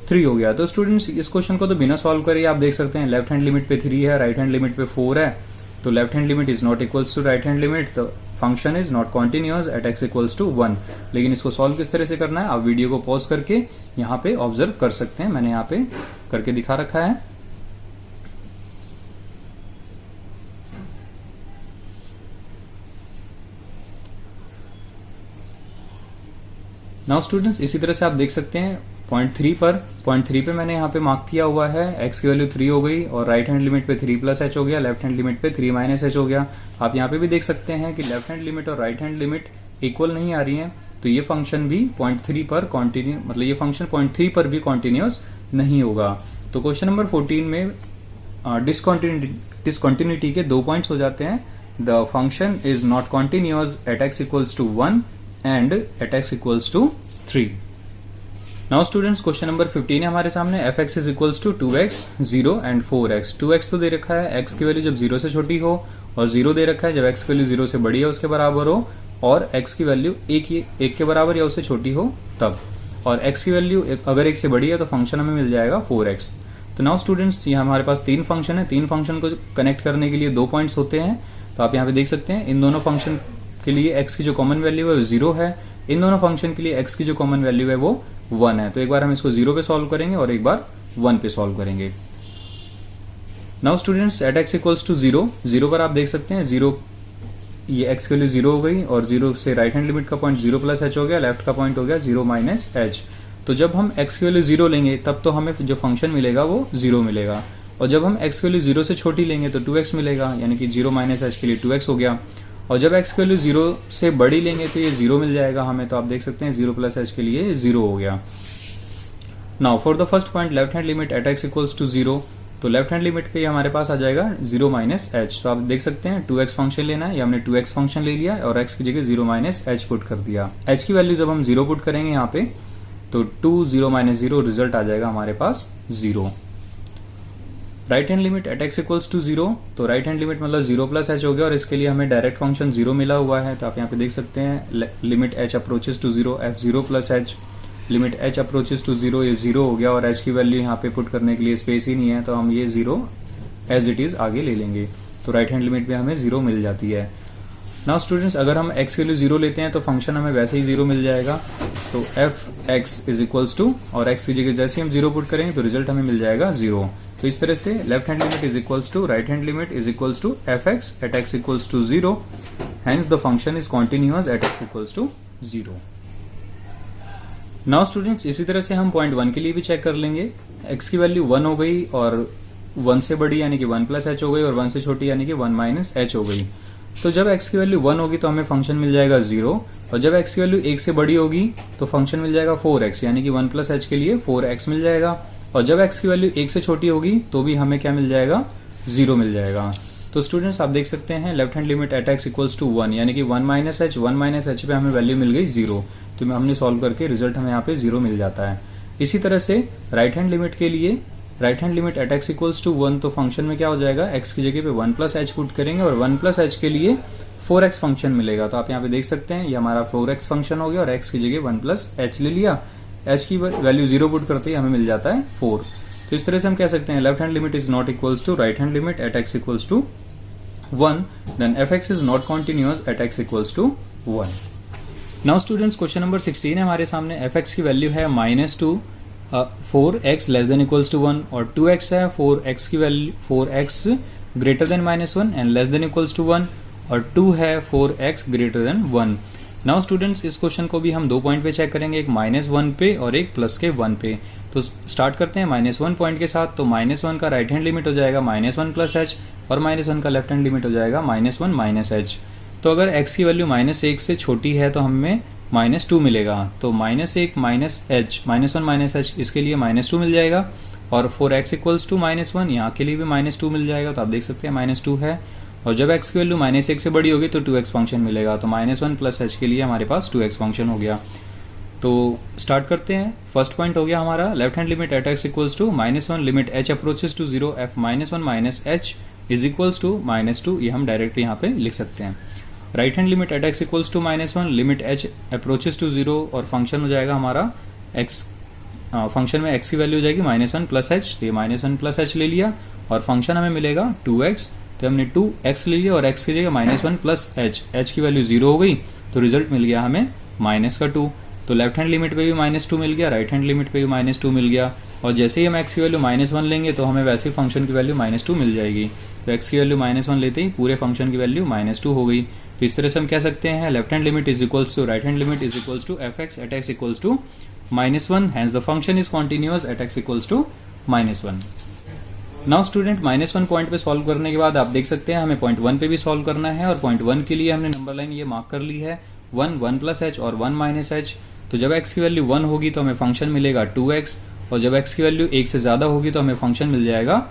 S1: 3 हो गया। तो स्टूडेंट्स इस क्वेश्चन को तो बिना सॉल्व करे आप देख सकते हैं लेफ्ट हैंड लिमिट पे 3 है, राइट हैंड लिमिट पे 4 है, तो left hand limit is not equals to right hand limit, तो function is not continuous at x equals to 1। लेकिन इसको सॉल्व किस तरह से करना है आप वीडियो को पॉज करके यहाँ पे ऑब्जर्व कर सकते हैं, मैंने यहाँ पे करके दिखा रखा है। नाउ स्टूडेंट्स इसी तरह से आप देख सकते हैं पॉइंट 3 पे मैंने यहाँ पे मार्क किया हुआ है, x की वैल्यू 3 हो गई और राइट हैंड लिमिट पे 3 प्लस एच हो गया, लेफ्ट हैंड लिमिट पे 3 माइनस एच हो गया। आप यहाँ पे भी देख सकते हैं कि लेफ्ट हैंड लिमिट और राइट हैंड लिमिट इक्वल नहीं आ रही है, तो ये फंक्शन भी पॉइंट 3 पर कॉन्टिन्यू, मतलब ये फंक्शन पॉइंट 3 पर भी कॉन्टिन्यूअस नहीं होगा। तो क्वेश्चन नंबर 14 में डिसकॉन्टिन्यूटी के 2 पॉइंट्स हो जाते हैं। The function is not continuous at x equals to 1 and at x equals to 3। Now students question number 15 है हमारे सामने। fx is equals to 2x 0 and 4x। 2x तो दे रखा है, x की वैल्यू जब 0 से छोटी हो, और 0 दे रखा है जब x की वैल्यू 0 से बड़ी है उसके बराबर हो, और x की वैल्यू 1 के बराबर या उससे छोटी हो तब, और x की वैल्यू अगर 1 से बड़ी है तो फंक्शन हमें मिल जाएगा 4x। तो नाउ स्टूडेंट्स ये हमारे पास 3 फंक्शन है, 3 फंक्शन को कनेक्ट करने के लिए 2 पॉइंट्स होते हैं। तो आप यहाँ पे देख सकते हैं इन दोनों फंक्शन के लिए x की जो कॉमन वैल्यू है वो 0 है, इन दोनों फंक्शन के लिए x की जो कॉमन वैल्यू है वो 1 है। तो एक बार हम इसको 0 पे सॉल्व करेंगे और एक बार 1 पे सॉल्व करेंगे। Now students at x equals to 0 पर आप देख सकते हैं 0, ये x की वैल्यू 0 हो गई, और 0 से राइट हैंड लिमिट का पॉइंट 0 प्लस h हो गया, लेफ्ट का पॉइंट हो गया 0 माइनस h। तो जब हम x की वैल्यू 0 लेंगे तब तो हमें जो फंक्शन मिलेगा वो 0 मिलेगा, और जब हम x की वैल्यू 0 से छोटी लेंगे तो 2x मिलेगा, यानी कि 0 माइनस h के लिए 2x हो गया, और जब x की वैल्यू 0 से बड़ी लेंगे तो ये 0 मिल जाएगा हमें। तो आप देख सकते हैं 0 प्लस h के लिए 0 हो गया। Now for the first point left hand limit at x equals to 0, तो लेफ्ट हैंड लिमिट पे हमारे पास आ जाएगा 0 माइनस h। तो आप देख सकते हैं 2x फंक्शन लेना है, या हमने 2x फंक्शन ले लिया और x की जगह 0 माइनस h पुट कर दिया। h की वैल्यू जब हम 0 पुट करेंगे यहाँ पे तो 2 0 माइनस 0 रिजल्ट आ जाएगा हमारे पास 0। Right hand limit at x equals to 0, तो राइट हैंड लिमिट मतलब 0 प्लस h हो गया, और इसके लिए हमें डायरेक्ट फंक्शन 0 मिला हुआ है। तो आप यहाँ पे देख सकते हैं limit h approaches to 0 f0 plus h, limit h approaches to 0 ये 0 हो गया, और h की वैल्यू यहाँ पे पुट करने के लिए स्पेस ही नहीं है, तो हम ये 0 एज इट इज़ आगे ले लेंगे। तो राइट हैंड लिमिट पे हमें 0 मिल जाती है। नाउ स्टूडेंट्स अगर हम x की वैल्यू 0 लेते हैं तो फंक्शन हमें वैसे ही 0 मिल जाएगा। तो f(x) इज इक्वल्स टू, और x की जगह जैसे हम 0 पुट करेंगे तो रिजल्ट हमें मिल जाएगा 0। तो इस तरह से left hand limit is equals to right hand limit is equals to f(x) at x equals to 0, hence the function is continuous at x equals to 0। Now students इसी तरह से हम पॉइंट 1 के लिए भी चेक कर लेंगे। x की वैल्यू 1 हो गई, और 1 से बड़ी यानी कि 1 प्लस h हो गई, और 1 से छोटी यानी कि 1 माइनस h हो गई। तो जब x की वैल्यू 1 होगी तो हमें फंक्शन मिल जाएगा 0, और जब x की वैल्यू 1 से बड़ी होगी तो फंक्शन मिल जाएगा 4x, यानी कि 1 प्लस h के लिए 4x मिल जाएगा, और जब x की वैल्यू 1 से छोटी होगी तो भी हमें क्या मिल जाएगा, 0 मिल जाएगा। तो स्टूडेंट्स आप देख सकते हैं left hand limit at x equals to 1, यानी कि 1 माइनस h पे हमें वैल्यू मिल गई 0, तो हमने सॉल्व करके रिजल्ट हमें यहाँ पे 0 मिल जाता है। इसी तरह से राइट हैंड लिमिट के लिए right hand limit at x equals to 1, तो फंक्शन में क्या हो जाएगा, x की जगह पे 1 प्लस h पुट करेंगे, और 1 प्लस h के लिए 4x फंक्शन मिलेगा। तो आप यहाँ पे देख सकते हैं ये हमारा 4x फंक्शन हो गया, और x की जगह 1 प्लस h ले लिया, एच की वैल्यू 0 पुट करते ही हमें मिल जाता है 4। तो इस तरह से हम कह सकते हैं left hand limit is not equals to right hand limit at x equals to 1, then f x is not continuous at x equals to 1। Now students question number 16 है हमारे सामने। एफ एक्स की वैल्यू है -2 4x less than equals to 1 और 2x है 4x की value 4x greater than -1 and less than equals to 1 और 2 है 4x greater than 1। Now students इस क्वेश्चन को भी हम 2 पॉइंट पे चेक करेंगे, एक -1 पे और एक प्लस के 1 पे। तो स्टार्ट करते हैं -1 पॉइंट के साथ। तो -1 का राइट हैंड लिमिट हो जाएगा -1 प्लस h और -1 का लेफ्ट हैंड लिमिट हो जाएगा -1 माइनस h। तो अगर x की वैल्यू -1 से छोटी है तो हमें -2 मिलेगा। तो -1 माइनस h -1 माइनस h इसके लिए -2 मिल जाएगा और 4x इक्वल्स टू -1 यहाँ के लिए भी -2 मिल जाएगा। तो आप देख सकते हैं -2 है और जब x की वैल्यू -1 से बड़ी होगी तो 2x फंक्शन मिलेगा। तो -1 प्लस h के लिए हमारे पास 2x फंक्शन हो गया। तो स्टार्ट करते हैं। फर्स्ट पॉइंट हो गया हमारा left hand limit at x equals to -1 limit h approaches to 0 f -1 minus h is equals to -2। ये हम डायरेक्ट यहाँ पे लिख सकते हैं। Right hand limit at x equals to -1 limit h approaches to 0 और फंक्शन हो जाएगा हमारा x, फंक्शन में x की वैल्यू हो जाएगी -1 प्लस h। तो ये -1 प्लस h ले लिया और फंक्शन हमें मिलेगा 2x। तो हमने 2x ले लिया और x की जगह -1 प्लस h की वैल्यू 0 हो गई तो रिजल्ट मिल गया हमें -2। तो लेफ्ट हैंड लिमिट पे भी -2 मिल गया, राइट हैंड लिमिट पे भी -2 मिल गया और जैसे ही हम x की वैल्यू -1 लेंगे तो हमें वैसे ही फंक्शन की वैल्यू -2 मिल जाएगी। तो x की वैल्यू -1 लेते ही पूरे फंक्शन की वैल्यू -2 हो गई। तो इस तरह से हम कह सकते हैं left hand limit is equals to right hand limit is equals to f x at x equals to -1, hence the function is continuous at x equals to -1। Now student -1 point पे सॉल्व करने के बाद आप देख सकते हैं हमें point 1 पे भी सॉल्व करना है और पॉइंट 1 के लिए हमने नंबर लाइन ये मार्क कर ली है 1 प्लस h और 1 माइनस h। तो जब x की वैल्यू 1 होगी तो हमें फंक्शन मिलेगा 2x और जब x की वैल्यू 1 से ज़्यादा होगी तो हमें फंक्शन मिल जाएगा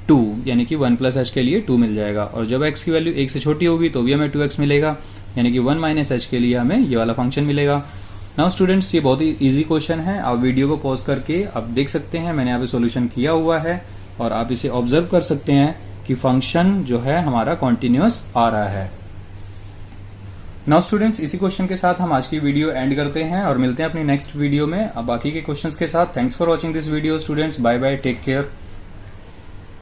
S1: 2, यानी कि 1 प्लस h के लिए 2 मिल जाएगा और जब x की वैल्यू 1 से छोटी होगी तो भी हमें 2x मिलेगा, यानी कि 1 माइनस h के लिए हमें ये वाला फंक्शन मिलेगा। नाउ स्टूडेंट्स ये बहुत ही ईजी क्वेश्चन है, आप वीडियो को पॉज करके आप देख सकते हैं मैंने यहाँ पे सोल्यूशन किया हुआ है और आप इसे ऑब्जर्व कर सकते हैं कि फंक्शन जो है हमारा कॉन्टिन्यूअस आ रहा है। नाउ स्टूडेंट्स इसी क्वेश्चन के साथ हम आज की वीडियो एंड करते हैं और मिलते हैं अपनी नेक्स्ट वीडियो में अब बाकी के क्वेश्चंस के साथ। Thanks for watching this video students, bye bye, take care.